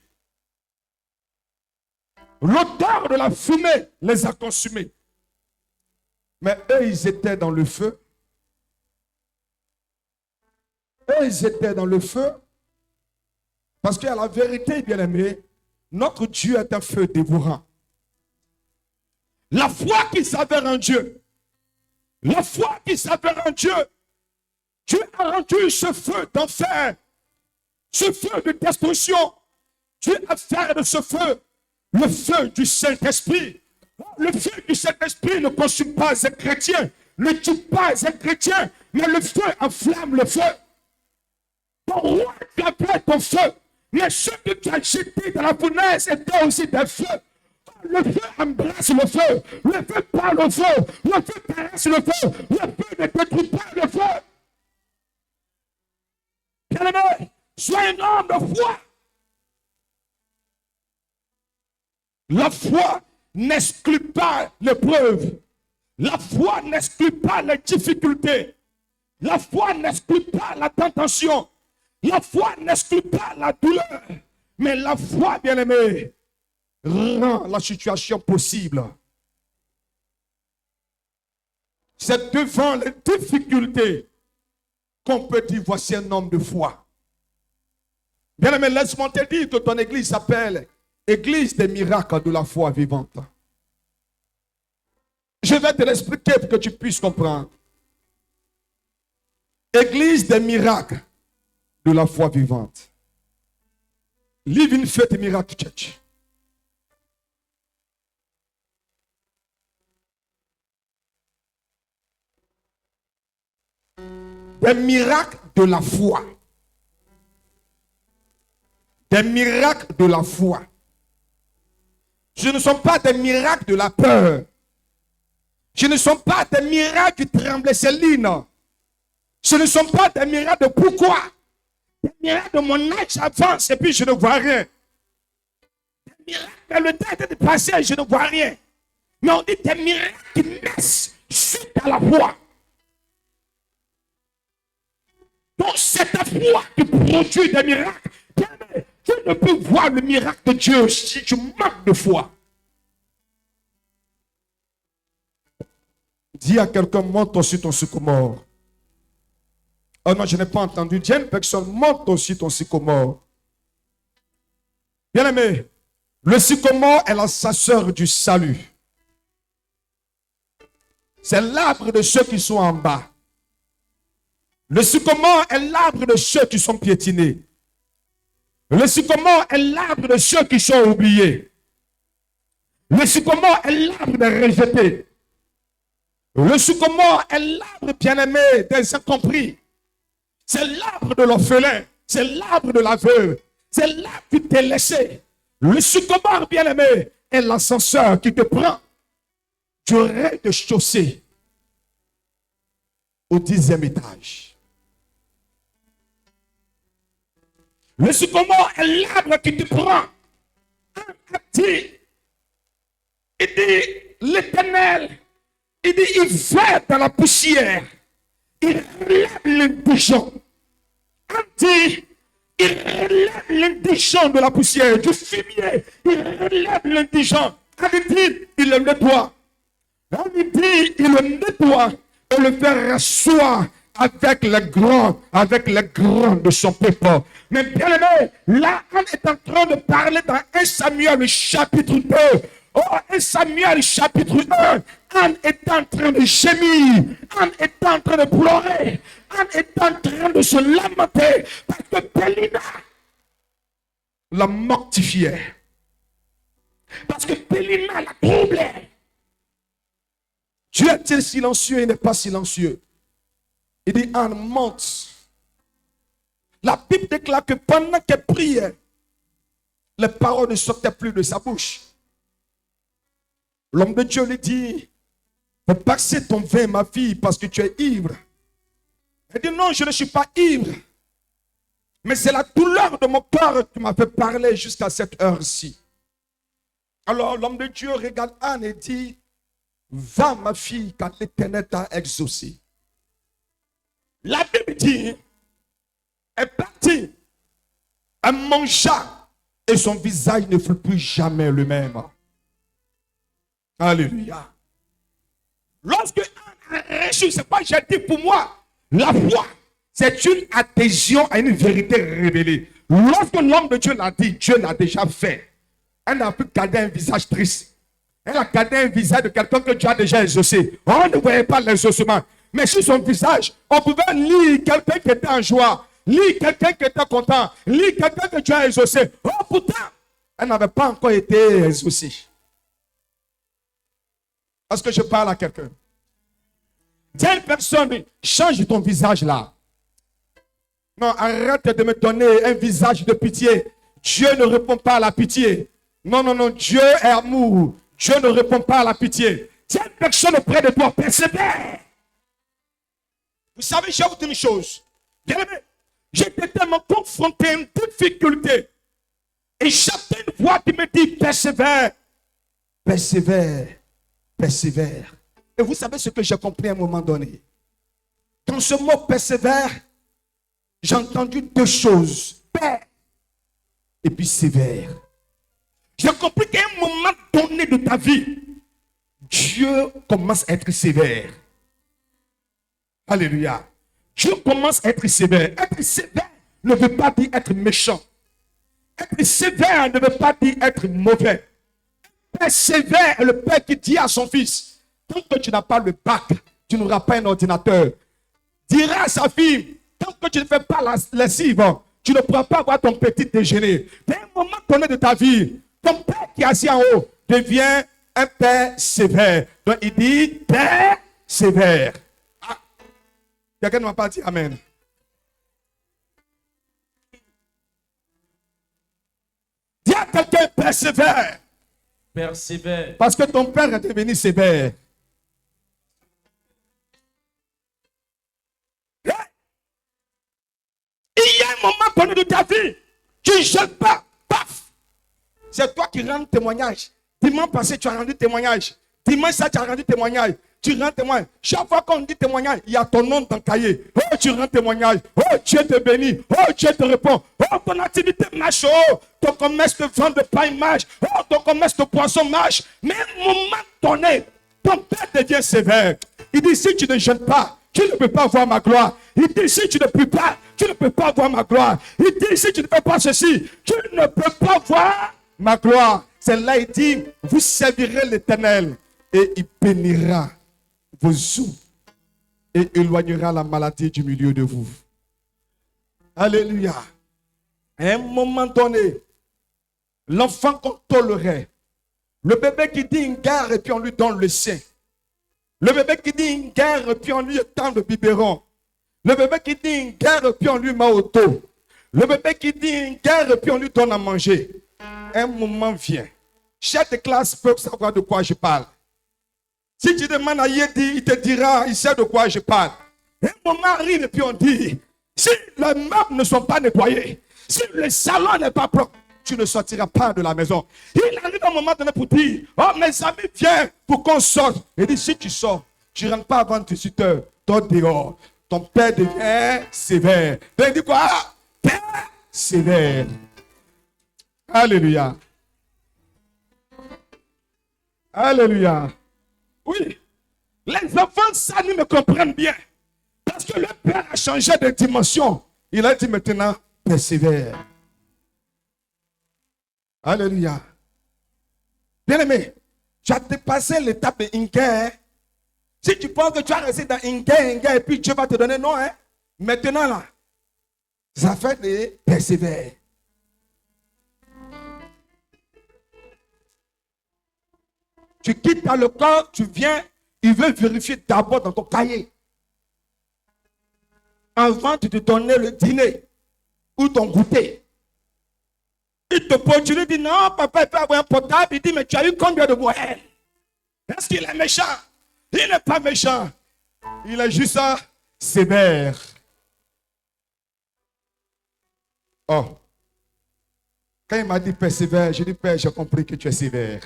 L'odeur de la fumée les a consumés. Mais eux, ils étaient dans le feu. Eux, ils étaient dans le feu. Parce qu'à la vérité, bien aimé, notre Dieu est un feu dévorant. La foi qui s'avère en Dieu. La foi qui s'avère en Dieu. Dieu a rendu ce feu d'enfer. Ce feu de destruction. Dieu a fait de ce feu le feu du Saint-Esprit. Le feu du Saint-Esprit ne consume pas un chrétien, ne tue pas un chrétien, mais le feu enflamme le feu. Ton roi, tu as fait ton feu, mais ceux que tu as jetés dans la fournaise étaient aussi des feux. Le feu embrasse le feu, le feu parle au feu, le feu caresse le feu, le feu ne détruit pas le feu. Bien-aimé, sois un homme de foi. La foi n'exclut pas l'épreuve. La foi n'exclut pas les difficultés. La foi n'exclut pas la tentation. La foi n'exclut pas la douleur. Mais la foi, bien-aimé, rend la situation possible. C'est devant les difficultés qu'on peut dire, voici un homme de foi. Bien-aimé, laisse-moi te dire que ton église s'appelle Église des miracles de la foi vivante. Je vais te l'expliquer pour que tu puisses comprendre. Église des miracles de la foi vivante. Living Faith Miracle Church. Des miracles de la foi. Des miracles de la foi. Ce ne sont pas des miracles de la peur. Ce ne sont pas des miracles qui tremblent Céline. Ce ne sont pas des miracles de pourquoi. Des miracles de mon âge avance et puis je ne vois rien. Des miracles, le temps est passé et je ne vois rien. Mais on dit des miracles qui naissent suite à la foi. Donc c'est ta foi qui produit des miracles. Tu ne peux voir le miracle de Dieu si tu manques de foi. Dis à quelqu'un, monte aussi ton sycomore. Oh non, je n'ai pas entendu. Dis à une personne, monte aussi ton sycomore. Bien aimé, le sycomore est la chasseur du salut. C'est l'arbre de ceux qui sont en bas. Le sycomore est l'arbre de ceux qui sont piétinés. Le sycomore est l'arbre de ceux qui sont oubliés. Le sycomore est l'arbre des rejetés. Le sycomore est l'arbre bien-aimé des incompris. C'est l'arbre de l'orphelin. C'est l'arbre de l'aveugle. C'est l'arbre qui t'est laissé. Le sycomore bien-aimé est l'ascenseur qui te prend du rez-de-chaussée au 10e étage. Le sycomore est l'arbre qui te prend. Il dit, l'Éternel, il dit, il va dans la poussière. Il relève l'indigent. Il relève l'indigent de la poussière, du fumier. Il relève l'indigent. Il le nettoie. Il le nettoie et le fait rasseoir avec les grands de son peuple. Mais bien aimé, là, on est en train de parler dans 1 Samuel chapitre 2. Oh, 1 Samuel chapitre 1. Anne est en train de gémir. Anne est en train de pleurer. Anne est en train de se lamenter parce que Pélina la mortifiait. Parce que Pélina la troublait. Dieu est-il silencieux? Il n'est pas silencieux. Il dit, Anne, monte. La Bible déclare que pendant qu'elle priait, les paroles ne sortaient plus de sa bouche. L'homme de Dieu lui dit, fais passer ton vin, ma fille, parce que tu es ivre. Elle dit, non, je ne suis pas ivre. Mais c'est la douleur de mon cœur qui m'a fait parler jusqu'à cette heure-ci. Alors l'homme de Dieu regarde Anne et dit, va ma fille, car l'Éternel t'a exaucé. La Bible dit, elle est partie, elle mangea, et son visage ne fut plus jamais le même. Alléluia. Lorsque Anne a reçu, c'est pas j'ai dit pour moi, la foi, c'est une adhésion à une vérité révélée. Lorsque l'homme de Dieu l'a dit, Dieu l'a déjà fait. Elle n'a plus gardé un visage triste. Elle a gardé un visage de quelqu'un que Dieu a déjà exaucé. On ne voyait pas l'exaucement. Mais sur son visage, on pouvait lire quelqu'un qui était en joie, lire quelqu'un qui était content, lire quelqu'un que Dieu a exaucé. Oh, pourtant, elle n'avait pas encore été exaucée. Est-ce que je parle à quelqu'un? Dis à une personne, change ton visage là. Non, arrête de me donner un visage de pitié. Dieu ne répond pas à la pitié. Non, non, non, Dieu est amour. Dieu ne répond pas à la pitié. Si une personne auprès de toi persévère. Vous savez, je vais vous dire une chose. Bien aimé, j'étais tellement confronté à une difficulté. Et j'entends une voix qui me dit persévère. Persévère. Persévère. Et vous savez ce que j'ai compris à un moment donné. Dans ce mot persévère, j'ai entendu deux choses. Paix et puis sévère. J'ai compris qu'à un moment donné de ta vie, Dieu commence à être sévère. Alléluia. Dieu commence à être sévère. Être sévère ne veut pas dire être méchant. Être sévère ne veut pas dire être mauvais. Père sévère est le père qui dit à son fils, tant que tu n'as pas le bac, tu n'auras pas un ordinateur. Dira à sa fille, tant que tu ne fais pas la lessive, tu ne pourras pas avoir ton petit déjeuner. Dès un moment donné de ta vie, ton père qui est assis en haut devient un père sévère. Donc il dit père sévère. Ah. Quelqu'un ne m'a pas dit amen. Dis à quelqu'un père sévère. Père sévère. Parce que ton père est devenu sévère. Il y a un moment donné de ta vie, tu ne jettes pas, paf. C'est toi qui rends témoignage. Dimanche passé, tu as rendu témoignage. Dimanche, ça, tu as rendu témoignage. Tu rends témoignage. Chaque fois qu'on dit témoignage, il y a ton nom dans le cahier. Oh, tu rends témoignage. Oh, Dieu te bénit. Oh, Dieu te répond. Oh, ton activité marche. Oh, ton commerce de vente de pain marche. Oh, ton commerce de poisson marche. Mais à un moment donné, ton père devient sévère. Il dit, si tu ne jeûnes pas, tu ne peux pas voir ma gloire. Il dit, si tu ne pries pas, tu ne peux pas voir ma gloire. Il dit, si tu ne fais pas ceci, tu ne peux pas voir ma gloire. C'est là, il dit, vous servirez l'Éternel et il bénira vos os et éloignera la maladie du milieu de vous. Alléluia. À un moment donné, l'enfant qu'on tolérait, le bébé qui dit une guerre et puis on lui donne le sein. Le bébé qui dit une guerre et puis on lui tend le biberon. Le bébé qui dit une guerre et puis on lui met au dos. Le bébé qui dit une guerre et puis on lui donne à manger. Un moment vient. Chaque classe peut savoir de quoi je parle. Si tu demandes à Yedi, il te dira, il sait de quoi je parle. Un moment arrive et puis on dit, si les meubles ne sont pas nettoyés, si le salon n'est pas propre, tu ne sortiras pas de la maison. Il arrive un moment donné pour dire, oh mes amis, viens pour qu'on sorte. Il dit, si tu sors, tu ne rentres pas avant 18 heures, toi dehors. Ton père devient sévère. Donc il dit quoi? Père sévère. Alléluia. Alléluia. Oui. Les enfants, ça, nous me comprennent bien. Parce que le Père a changé de dimension. Il a dit maintenant, persévère. Alléluia. Bien-aimé, tu as dépassé l'étape de Inga. Si tu penses que tu as resté dans Inga, et puis Dieu va te donner non, hein. Maintenant là, ça fait de persévérer. Tu quittes dans le corps, tu viens, il veut vérifier d'abord dans ton cahier. Avant de te donner le dîner ou ton goûter. Il te pose, tu lui dis non, papa, il peut avoir un portable. Il dit, mais tu as eu combien de moyens? Est-ce qu'il est méchant? Il n'est pas méchant. Il est juste sévère. Oh. Quand il m'a dit persévère, j'ai dit, Père, j'ai compris que tu es sévère.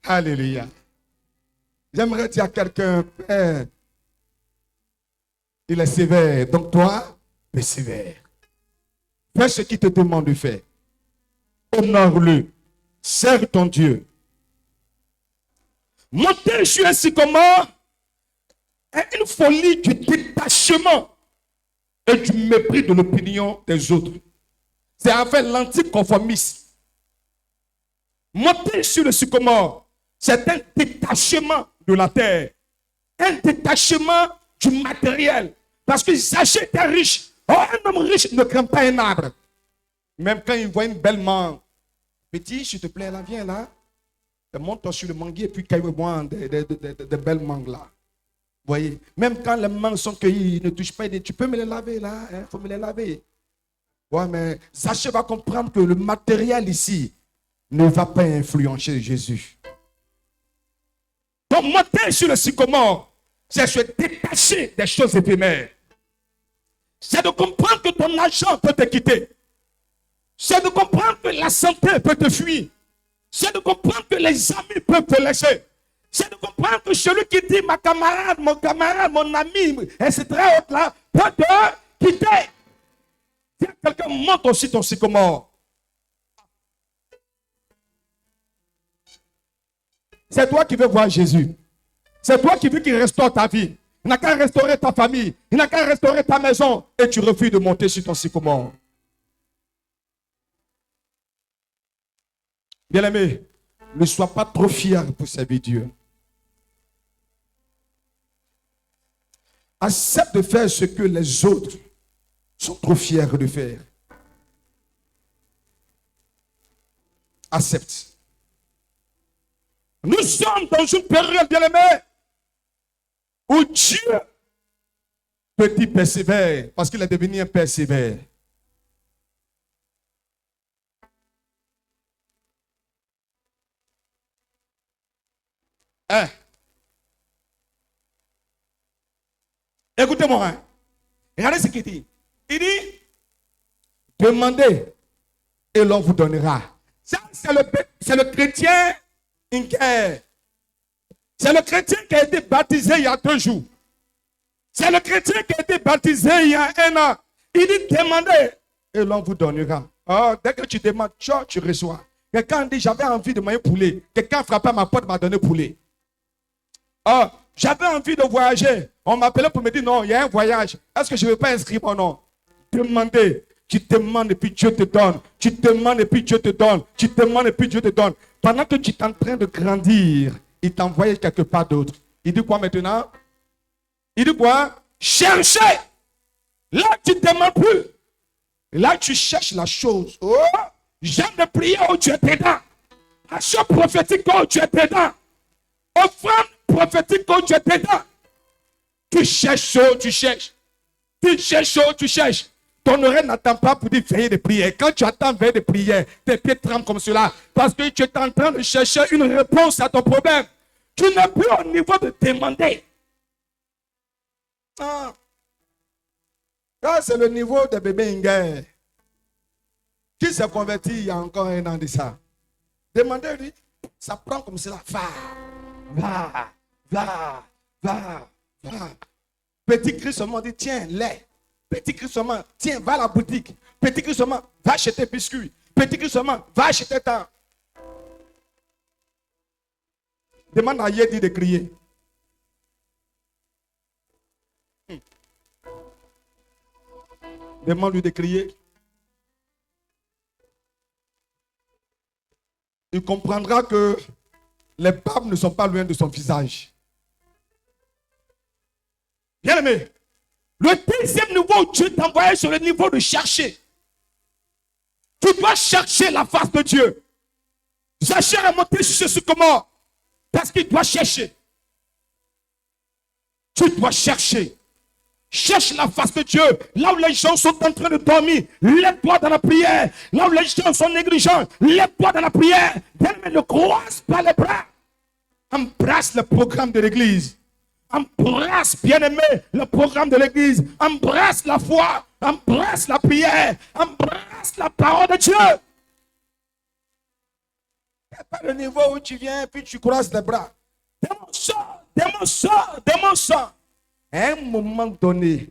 Alléluia. J'aimerais dire à quelqu'un, Père, il est sévère. Donc toi, persévère. Fais ce qu'il te demande de faire. Honore-le. Serve ton Dieu. Monter sur un sycomore est une folie du détachement et du mépris de l'opinion des autres. C'est en fait l'anticonformisme. Monter sur le sycomore, c'est un détachement de la terre, un détachement du matériel. Parce que Zachée était riche. Oh, un homme riche ne craint pas un arbre. Même quand il voit une belle mangue. Petit, s'il te plaît, là, viens là. Monte-toi sur le manguier et puis cueille-moi des belles mangues là. Vous voyez, même quand les mangues sont cueillies, ne touchent pas, tu peux me les laver là, il faut me les laver. Ouais, mais Zachée va comprendre que le matériel ici ne va pas influencer Jésus. Donc, monter sur le sycomore, c'est se détacher des choses éphémères. C'est de comprendre que ton argent peut te quitter. C'est de comprendre que la santé peut te fuir. C'est de comprendre que les amis peuvent te laisser. C'est de comprendre que celui qui dit ma camarade, mon ami, etc. là, peut te quitter. Si quelqu'un monte aussi ton sycomore. C'est toi qui veux voir Jésus. C'est toi qui veux qu'il restaure ta vie. Il n'a qu'à restaurer ta famille. Il n'a qu'à restaurer ta maison. Et tu refuses de monter sur ton sycomore. Bien-aimé, ne sois pas trop fier pour servir Dieu. Accepte de faire ce que les autres sont trop fiers de faire. Accepte. Nous sommes dans une période, bien-aimé, où Dieu te dit persévère, parce qu'il est devenu un père sévère. Hein? Écoutez-moi. Hein? Regardez ce qu'il dit. Il dit, demandez et l'on vous donnera. Ça, c'est le chrétien inquiet. C'est le chrétien qui a été baptisé il y a 2 jours. C'est le chrétien qui a été baptisé il y a 1 an. Il dit, demandez et l'on vous donnera. Oh, dès que tu demandes, tu reçois. Quelqu'un dit, j'avais envie de manger poulet. Quelqu'un frappait à ma porte, m'a donné poulet. Oh, j'avais envie de voyager. On m'appelait pour me dire, non, il y a un voyage. Est-ce que je ne vais pas inscrire mon nom? Demandez. Tu demandes et puis Dieu te donne. Tu demandes et puis Dieu te donne. Tu demandes et puis Dieu te donne. Pendant que tu es en train de grandir, il t'envoie quelque part d'autre. Il dit quoi maintenant? Il dit quoi? Cherchez. Là, tu ne demandes plus. Là, tu cherches la chose. Oh, j'aime de prier où tu es dedans. Action prophétique où tu es dedans. Offrande prophétique où tu es dedans. Tu cherches où tu cherches. Tu cherches où tu cherches. Ton oreille n'attend pas pour dire veiller de prière. Quand tu attends veiller de prière, tes pieds tremblent comme cela. Parce que tu es en train de chercher une réponse à ton problème. Tu n'es plus au niveau de demander. Ah. Ça, c'est le niveau des bébés Inga. Qui s'est converti il y a encore 1 an de ça. Demandez-lui. Ça prend comme cela. Va. Petit Christ seulement dit, tiens, lait. Petit Christ seulement, tiens, va à la boutique. Petit Christ seulement, va acheter biscuits. Petit Christ seulement, va acheter temps. Demande à Yedi de crier. Demande-lui de crier. Il comprendra que les barbes ne sont pas loin de son visage. Bien aimé, le deuxième niveau, Dieu t'a envoyé sur le niveau de chercher. Tu dois chercher la face de Dieu. Zaché est monté sur ce comment? Parce qu'il doit chercher. Tu dois chercher. Cherche la face de Dieu. Là où les gens sont en train de dormir, lève-toi dans la prière. Là où les gens sont négligents, lève-toi dans la prière. Ne le croise pas les bras. Embrasse le programme de l'église. Embrasse, bien-aimé, le programme de l'église. Embrasse la foi. Embrasse la prière. Embrasse la parole de Dieu. C'est pas le niveau où tu viens et puis tu croises les bras. Démon sort, démon sort, démon sort. À un moment donné,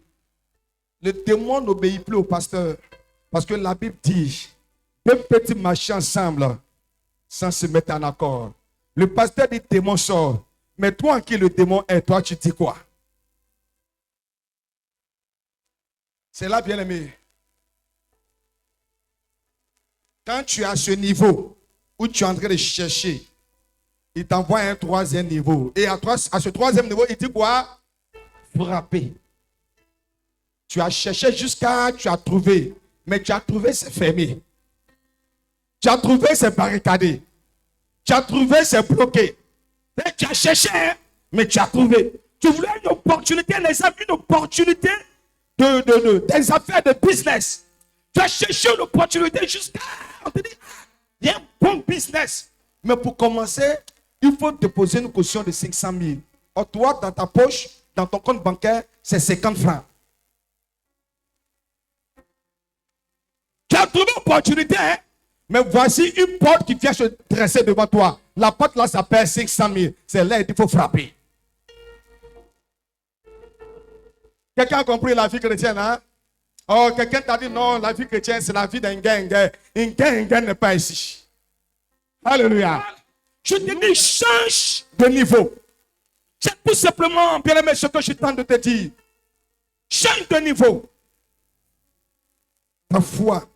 le démon n'obéit plus au pasteur. Parce que la Bible dit, deux petits marchés ensemble, sans se mettre en accord. Le pasteur dit, démon sort. Mais toi, en qui le démon est, toi, tu dis quoi? C'est là, bien aimé. Quand tu es à ce niveau où tu es en train de chercher, il t'envoie à un troisième niveau. Et à ce troisième niveau, il dit quoi? Frapper. Tu as cherché jusqu'à, tu as trouvé. Mais tu as trouvé, c'est fermé. Tu as trouvé, c'est barricadé. Tu as trouvé, c'est bloqué. Et tu as cherché, hein, mais tu as trouvé. Tu voulais une opportunité, les amis, une opportunité des affaires de business. Tu as cherché une opportunité jusqu'à, on te dit, il y a un bon business. Mais pour commencer, il faut déposer une caution de 500 000. Or, toi, dans ta poche, dans ton compte bancaire, c'est 50 francs. Tu as trouvé l'opportunité, hein? Mais voici une porte qui vient se dresser devant toi. La porte là s'appelle 500 000. C'est là qu'il faut frapper. Quelqu'un a compris la vie chrétienne, hein? Oh, quelqu'un t'a dit non, la vie chrétienne, c'est la vie d'un gars. Un gars n'est pas ici. Alléluia. Je te dis, change de niveau. C'est tout simplement, bien aimé, ce que je tente de te dire. Change de niveau. Ta foi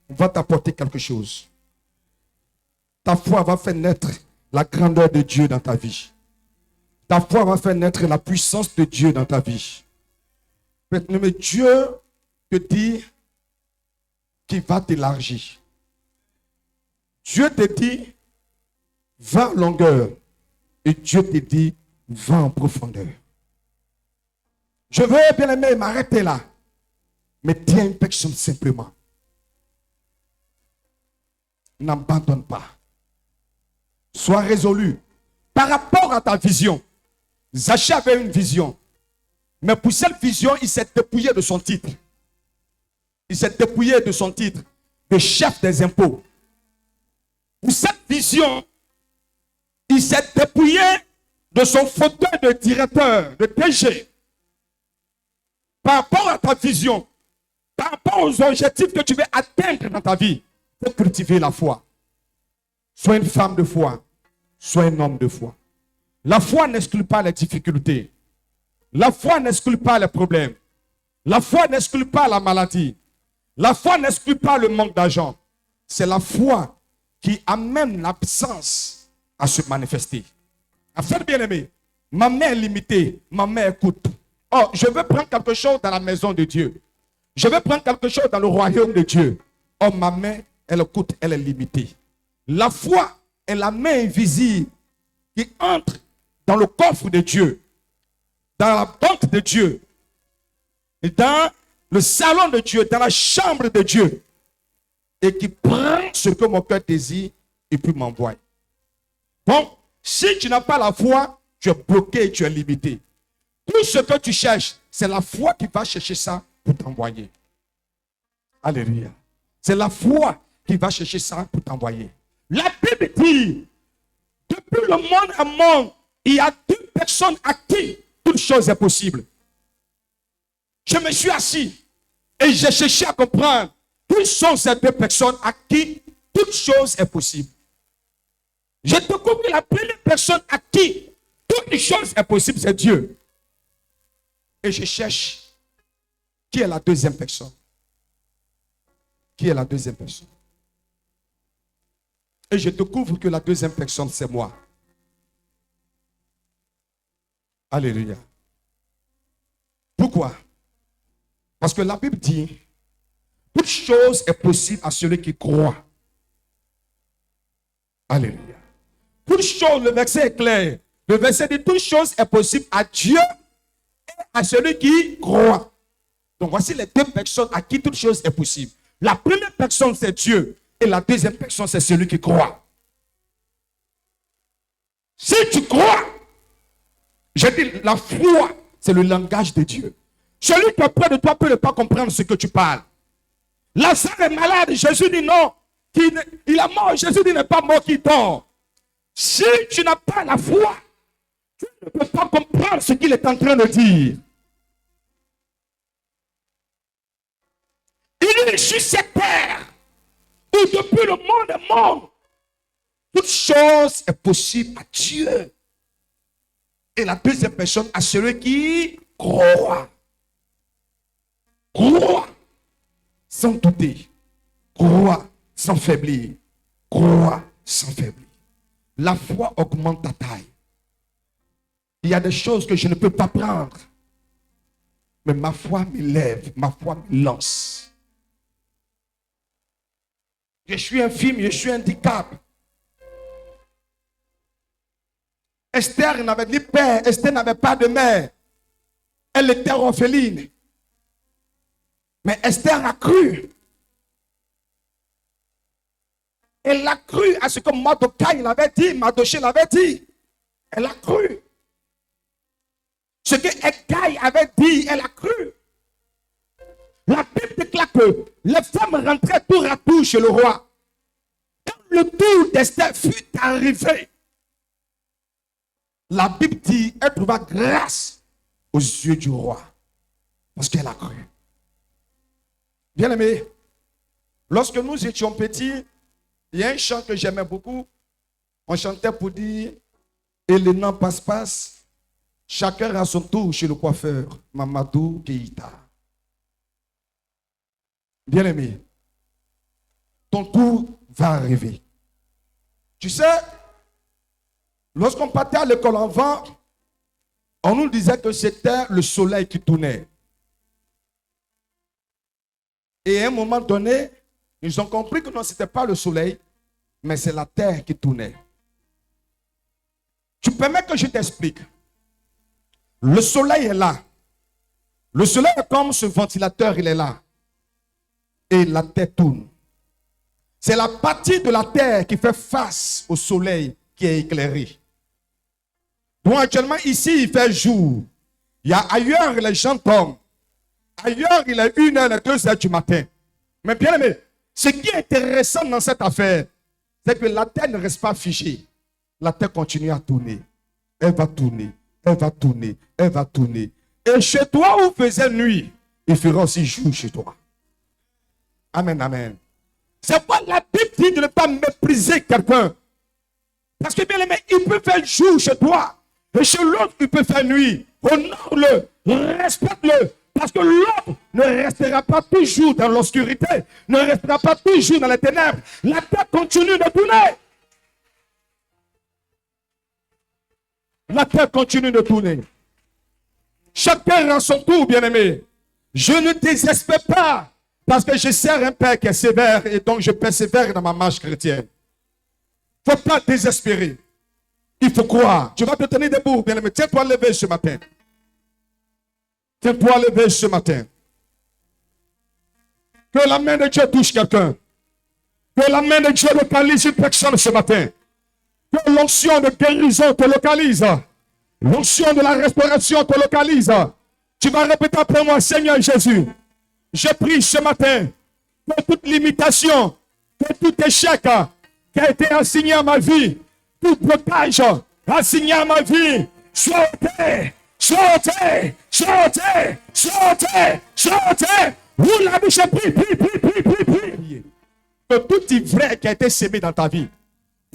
va t'apporter quelque chose. Ta foi va faire naître la grandeur de Dieu dans ta vie. Ta foi va faire naître la puissance de Dieu dans ta vie. Mais Dieu te dit qu'il va t'élargir. Dieu te dit, va en longueur. Et Dieu te dit, va en profondeur. Je veux, bien aimé, m'arrêter là. Mais tiens une personne simplement. N'abandonne pas. Sois résolu. Par rapport à ta vision, Zaché avait une vision. Mais pour cette vision, il s'est dépouillé de son titre. Il s'est dépouillé de son titre de chef des impôts. Pour cette vision, il s'est dépouillé de son fauteuil de directeur, de DG. Par rapport à ta vision, par rapport aux objectifs que tu veux atteindre dans ta vie, il faut cultiver la foi. Sois une femme de foi, sois un homme de foi. La foi n'exclut pas les difficultés. La foi n'exclut pas les problèmes. La foi n'exclut pas la maladie. La foi n'exclut pas le manque d'argent. C'est la foi qui amène l'absence à se manifester. Afin bien aimé, ma main est limitée, ma main écoute. Oh, je veux prendre quelque chose dans la maison de Dieu. Je veux prendre quelque chose dans le royaume de Dieu. Oh, ma main, elle écoute, elle est limitée. La foi est la main invisible qui entre dans le coffre de Dieu, dans la banque de Dieu, et dans le salon de Dieu, dans la chambre de Dieu, et qui prend ce que mon cœur désire et puis m'envoie. Bon, si tu n'as pas la foi, tu es bloqué et tu es limité. Tout ce que tu cherches, c'est la foi qui va chercher ça pour t'envoyer. Alléluia. C'est la foi qui va chercher ça pour t'envoyer. La Bible dit, depuis le monde à monde, il y a deux personnes à qui toute chose est possible. Je me suis assis et j'ai cherché à comprendre qui sont ces deux personnes à qui toute chose est possible. J'ai découvert que la première personne à qui toute chose est possible, c'est Dieu. Et je cherche qui est la deuxième personne. Qui est la deuxième personne? Et je découvre que la deuxième personne, c'est moi. Alléluia. Pourquoi? Parce que la Bible dit, toute chose est possible à celui qui croit. Alléluia. Toute chose, le verset est clair. Le verset dit, toute chose est possible à Dieu et à celui qui croit. Donc voici les deux personnes à qui toute chose est possible. La première personne, c'est Dieu. Et la deuxième personne, c'est celui qui croit. Si tu crois, je dis, la foi, c'est le langage de Dieu. Celui qui est près de toi peut ne pas comprendre ce que tu parles. Lazare est malade, Jésus dit non. Il est mort, Jésus dit n'est pas mort, qui dort. Si tu n'as pas la foi, tu ne peux pas comprendre ce qu'il est en train de dire. Il est sur cette terre où depuis le monde est mort, toute chose est possible à Dieu. Et la deuxième personne, à celui qui croit. Croit sans douter. Croit sans faiblir. Croit sans faiblir. La foi augmente ta taille. Il y a des choses que je ne peux pas prendre. Mais ma foi m'élève, ma foi me lance. Je suis infime, je suis handicap. Esther n'avait ni père, Esther n'avait pas de mère. Elle était orpheline. Mais Esther a cru. Elle a cru à ce que Mardokhai l'avait dit, Mardokhai l'avait dit. Elle a cru. Ce que Hegai avait dit, elle a cru. La Bible déclare que les femmes rentraient tour à tour chez le roi. Quand le tour d'Esther fut arrivé, la Bible dit, elle trouva grâce aux yeux du roi. Parce qu'elle a cru. Bien aimé, lorsque nous étions petits, il y a un chant que j'aimais beaucoup. On chantait pour dire, et le nom passe-passe, chacun à son tour chez le coiffeur, Mamadou Keïta. Bien aimé, ton tour va arriver. Tu sais, lorsqu'on partait à l'école avant, on nous disait que c'était le soleil qui tournait. Et à un moment donné, ils ont compris que non, ce n'était pas le soleil, mais c'est la terre qui tournait. Tu permets que je t'explique. Le soleil est là. Le soleil est comme ce ventilateur, il est là. Et la terre tourne. C'est la partie de la terre qui fait face au soleil qui est éclairé. Donc actuellement ici il fait jour. Il y a ailleurs les gens dorment. Ailleurs il est 1h et 2h du matin. Mais bien aimé, ce qui est intéressant dans cette affaire, c'est que la terre ne reste pas figée. La terre continue à tourner. Elle va tourner, elle va tourner, elle va tourner. Et chez toi où faisait nuit, il fera aussi jour chez toi. Amen, amen. C'est pourquoi la Bible dit de ne pas mépriser quelqu'un. Parce que bien aimé, il peut faire jour chez toi. Et chez l'autre, il peut faire nuit. Honore-le, respecte-le. Parce que l'autre ne restera pas toujours dans l'obscurité. Ne restera pas toujours dans les ténèbres. La terre continue de tourner. La terre continue de tourner. Chacun à son tour, bien aimé. Je ne désespère pas. Parce que je sers un Père qui est sévère et donc je persévère dans ma marche chrétienne. Il ne faut pas désespérer. Il faut croire. Tu vas te tenir debout, bien aimé. Tiens-toi levé ce matin. Tiens-toi levé ce matin. Que la main de Dieu touche quelqu'un. Que la main de Dieu localise une personne ce matin. Que l'onction de guérison te localise. L'onction de la restauration te localise. Tu vas répéter après moi, Seigneur Jésus. Je prie ce matin que toute limitation, que tout échec qui a été assigné à ma vie, tout blocage assigné à ma vie, soit ôté, soit ôté, soit ôté, soit ôté, soit ôté. Vous l'avez, je prie. Que tout ivraie qui a été sémé dans ta vie,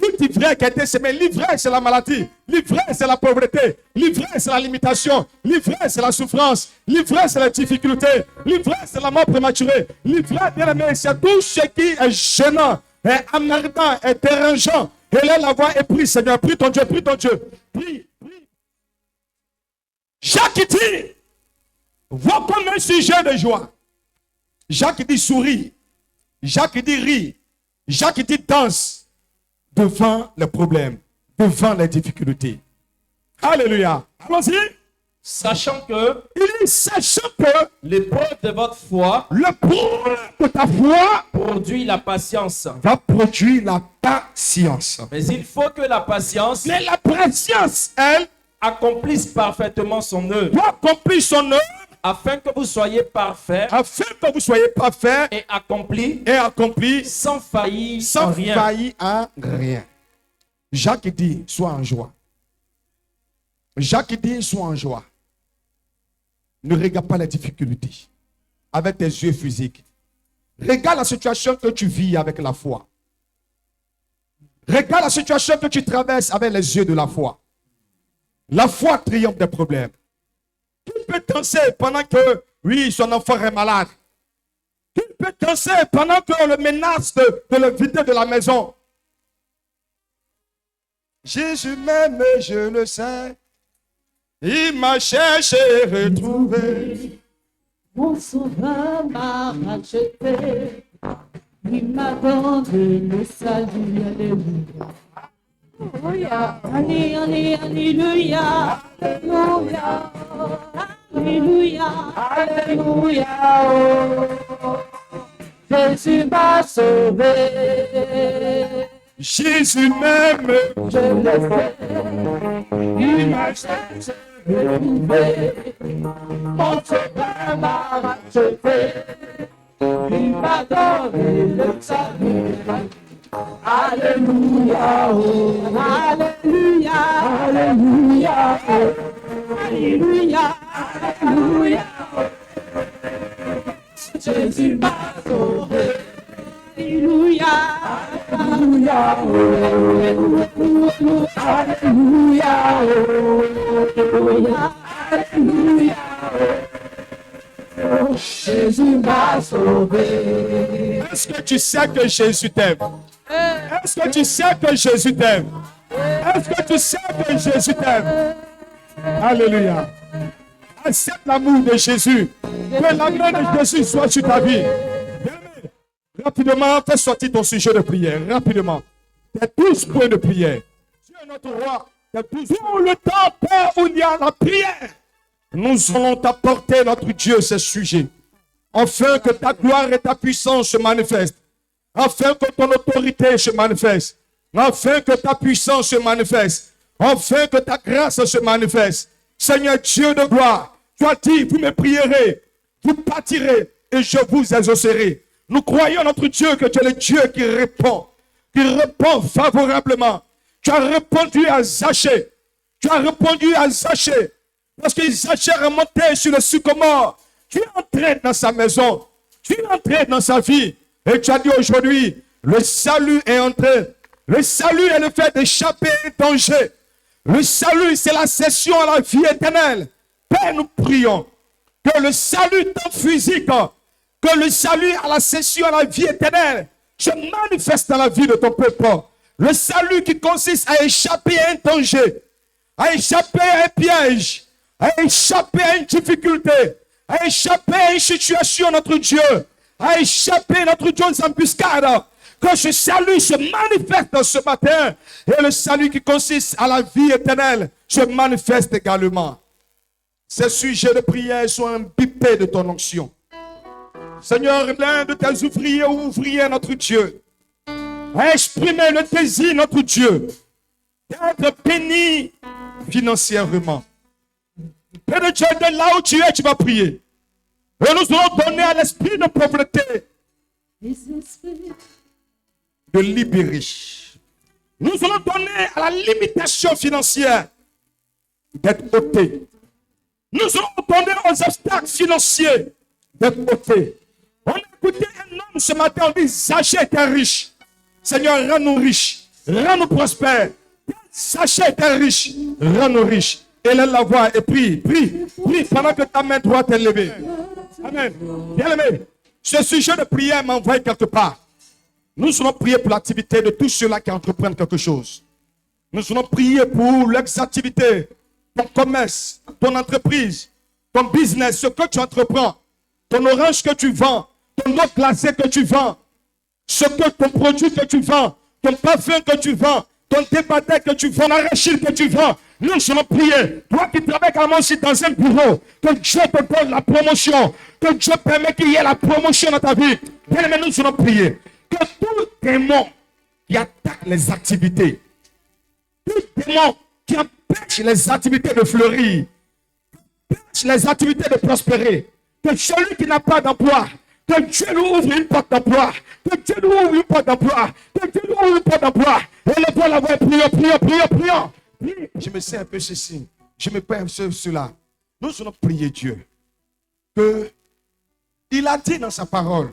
Toute ivresse qui a été semée, l'ivresse c'est la maladie, l'ivresse c'est la pauvreté, l'ivresse c'est la limitation, l'ivresse c'est la souffrance, l'ivresse c'est la difficulté, l'ivresse c'est la mort prématurée, l'ivresse, bien aimé, c'est tout ce qui est gênant, est emmerdant, est dérangeant. Élève la voix et prie, Seigneur, prie ton Dieu, prie ton Dieu, prie, prie. Jacques dit, vois comme un sujet de joie. Jacques dit souris, Jacques dit rit, Jacques dit danse. Devant les problèmes, devant les difficultés. Alléluia. Allons-y. Sachant que l'épreuve de votre foi, l'épreuve de ta foi produit la patience. va produire la patience. Mais il faut que la patience, Mais la patience, elle, accomplisse parfaitement son œuvre, doit accomplir son œuvre afin que vous soyez parfaits afin que vous soyez parfaits et accomplis et accomplis sans faillir en sans rien. faillir en rien. Jacques dit, sois en joie. Jacques dit, sois en joie. Ne regarde pas les difficultés avec tes yeux physiques. Regarde la situation que tu vis avec la foi. Regarde la situation que tu traverses avec les yeux de la foi. La foi triomphe des problèmes. Qui peut danser pendant que, oui, son enfant est malade? Qui peut danser pendant qu'on le menace de le vider de la maison? Jésus m'aime, je le sais. Il m'a cherché et retrouvé. Mon sauveur m'a racheté. Il m'a donné le salut. Alléluia. Alléluia. Alléluia. Alléluia. Alléluia. Alléluia. Oh. Jésus m'a sauvé. Jésus m'aime, Je le sais. Il m'a cherché. Retrouvé. Mon sauveur m'a racheté. Il m'a donné le salut. Alléluia, oh, Alléluia, Alléluia, oh, Alléluia, Alléluia, oh. Jésus m'a sauvé. Alléluia, Alléluia, oh, Alléluia, oh, Alléluia, oh. Jésus m'a sauvé. est-ce que tu sais que Jésus t'aime? Est-ce que tu sais que Jésus t'aime? Est-ce que tu sais que Jésus t'aime? Alléluia. Accepte l'amour de Jésus. Que l'amour de Jésus soit sur ta vie. Bien-aimé, rapidement, fais sortir ton sujet de prière. Rapidement. Tes 12 points de prière. Dieu est notre roi. Tes 12 points. Pour le temps, Père, où il y a la prière, nous allons t'apporter, notre Dieu, ces sujets. Afin que ta gloire et ta puissance se manifestent. Afin que ton autorité se manifeste. Afin que ta puissance se manifeste. Afin que ta grâce se manifeste. Seigneur Dieu de gloire, tu as dit, vous me prierez, vous partirez et je vous exaucerai. Nous croyons notre Dieu que tu es le Dieu qui répond favorablement. Tu as répondu à Zachée. Tu as répondu à Zachée. Parce que Zachée est monté sur le sycomore. Tu es entré dans sa maison. Tu es entré dans sa vie. Et tu as dit aujourd'hui, le salut est entré. Le salut est le fait d'échapper à un danger. Le salut, c'est la cession à la vie éternelle. Père, nous prions que le salut tant physique, que le salut à la cession à la vie éternelle se manifeste dans la vie de ton peuple. Le salut qui consiste à échapper à un danger, à échapper à un piège, à échapper à une difficulté, à échapper à une situation, notre Dieu, à échapper, notre Dieu, aux embuscades. Que ce salut se manifeste ce matin. Et le salut qui consiste à la vie éternelle se manifeste également. Ces sujets de prière sont imbibés de ton onction. Seigneur, l'un de tes ouvriers ou ouvrières, notre Dieu, a exprimé le désir, notre Dieu, d'être béni financièrement. Père de Dieu, de là où tu es, tu vas prier. Et nous allons donner à l'esprit de pauvreté de libérer. Nous allons donner à la limitation financière d'être ôté. Nous allons donner aux obstacles financiers d'être ôtés. On a écouté un homme ce matin, on dit, Zachée était riche. Seigneur, rends-nous riches. Rends-nous prospères. Sachez être riche. Rends-nous riches. Élève la voix et prie, prie, prie pendant que ta main droite est levée. Amen. Bien-aimé, ce sujet de prière m'envoie quelque part. Nous allons prier pour l'activité de tous ceux-là qui entreprennent quelque chose. Nous allons prier pour leurs activités, ton commerce, ton entreprise, ton business, ce que tu entreprends, ton orange que tu vends, ton eau glacée que tu vends, ton produit que tu vends, ton parfum que tu vends, ton débatteur que tu vends, l'arachide que tu vends. Nous allons prier. Toi qui travailles comme aussi dans un bureau, que Dieu te donne la promotion, que Dieu permet qu'il y ait la promotion dans ta vie. Bien aimé, nous allons prier. Que tout démon qui attaque les activités, tout démon qui empêche les activités de fleurir, empêche les activités de prospérer, que celui qui n'a pas d'emploi, que Dieu lui ouvre une porte d'emploi, que Dieu lui ouvre une porte d'emploi, que Dieu lui ouvre une porte d'emploi. Et le point la voix, prions. Je me sais un peu ceci, je me perds cela. Nous allons prier Dieu. Que il a dit dans sa parole,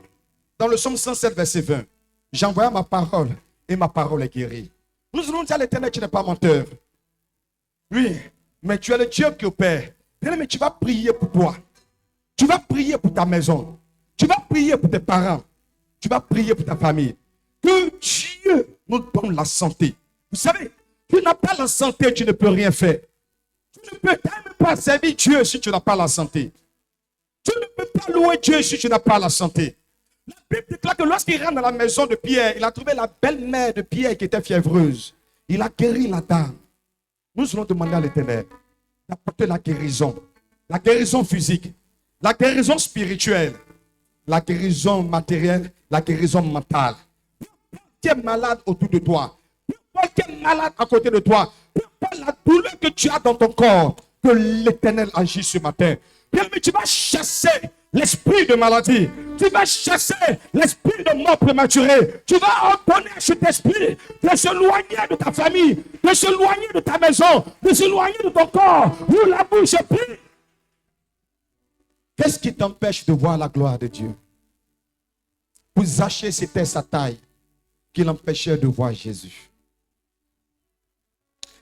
dans le psaume 107, verset 20, j'envoie ma parole et ma parole est guérie. Nous allons dire à l'Éternel, tu n'es pas menteur. Oui, mais tu es le Dieu qui opère. Mais tu vas prier pour toi. Tu vas prier pour ta maison. Tu vas prier pour tes parents. Tu vas prier pour ta famille. Que Dieu nous donne la santé. Vous savez, tu n'as pas la santé, tu ne peux rien faire. Tu ne peux même pas servir Dieu si tu n'as pas la santé. Tu ne peux pas louer Dieu si tu n'as pas la santé. La Bible déclare que lorsqu'il rentre dans la maison de Pierre, il a trouvé la belle-mère de Pierre qui était fiévreuse. Il a guéri la dame. Nous allons demander à l'Éternel d'apporter la guérison physique, la guérison spirituelle, la guérison matérielle, la guérison mentale. Qui est malade autour de toi, qui est malade à côté de toi, la douleur que tu as dans ton corps, que l'Éternel agisse ce matin. Bien, mais tu vas chasser l'esprit de maladie. Tu vas chasser l'esprit de mort prématurée. Tu vas ordonner à cet esprit de s'éloigner de ta famille, de s'éloigner de ta maison, de s'éloigner de ton corps. Ouvre la bouche et prie. Qu'est-ce qui t'empêche de voir la gloire de Dieu? Pour Zachée, c'était sa taille qui l'empêchait de voir Jésus.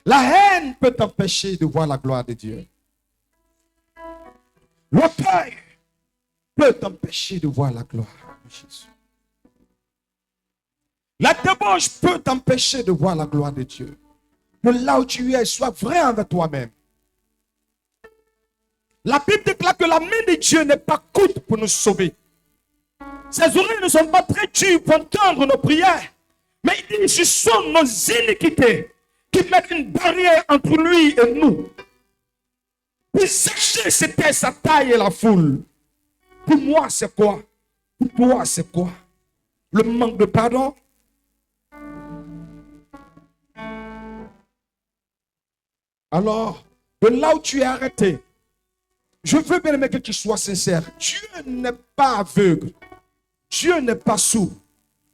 La haine peut t'empêcher de voir la gloire de Dieu. L'orgueil peut t'empêcher de voir la gloire de Jésus. La débauche peut t'empêcher de voir la gloire de Dieu. Que là où tu es, sois vrai envers toi-même. La Bible déclare que la main de Dieu n'est pas courte pour nous sauver. Ses oreilles ne sont pas très dures pour entendre nos prières. Mais il dit, ce sont nos iniquités qui mettent une barrière entre lui et nous. Pour Zachée, c'était sa taille et la foule. Pour moi, c'est quoi? Pour toi, c'est quoi? Le manque de pardon? Alors, de là où tu es arrêté, je veux bien aimer que tu sois sincère. Dieu n'est pas aveugle. Dieu n'est pas sourd.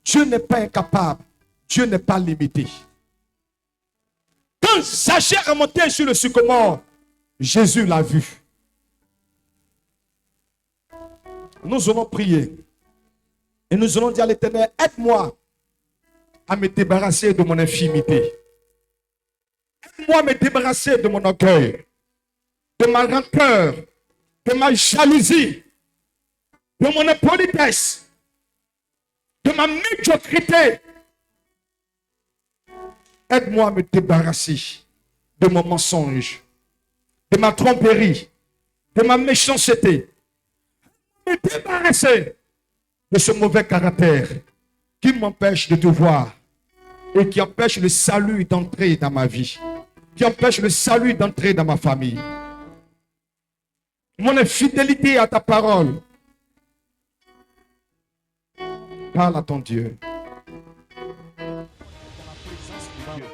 Dieu n'est pas incapable. Dieu n'est pas limité. Quand Zachée est remonté sur le sycomore, Jésus l'a vu. Nous allons prier. Et nous allons dire à l'Éternel, aide-moi à me débarrasser de mon infimité. Aide-moi à me débarrasser de mon orgueil, de ma rancœur, de ma jalousie, de mon impolitesse, de ma médiocrité. Aide-moi à me débarrasser de mon mensonge, de ma tromperie, de ma méchanceté. Me débarrasser de ce mauvais caractère qui m'empêche de te voir et qui empêche le salut d'entrer dans ma vie, qui empêche le salut d'entrer dans ma famille. Mon infidélité à ta parole. Parle à ton Dieu. Dans la présence de Dieu.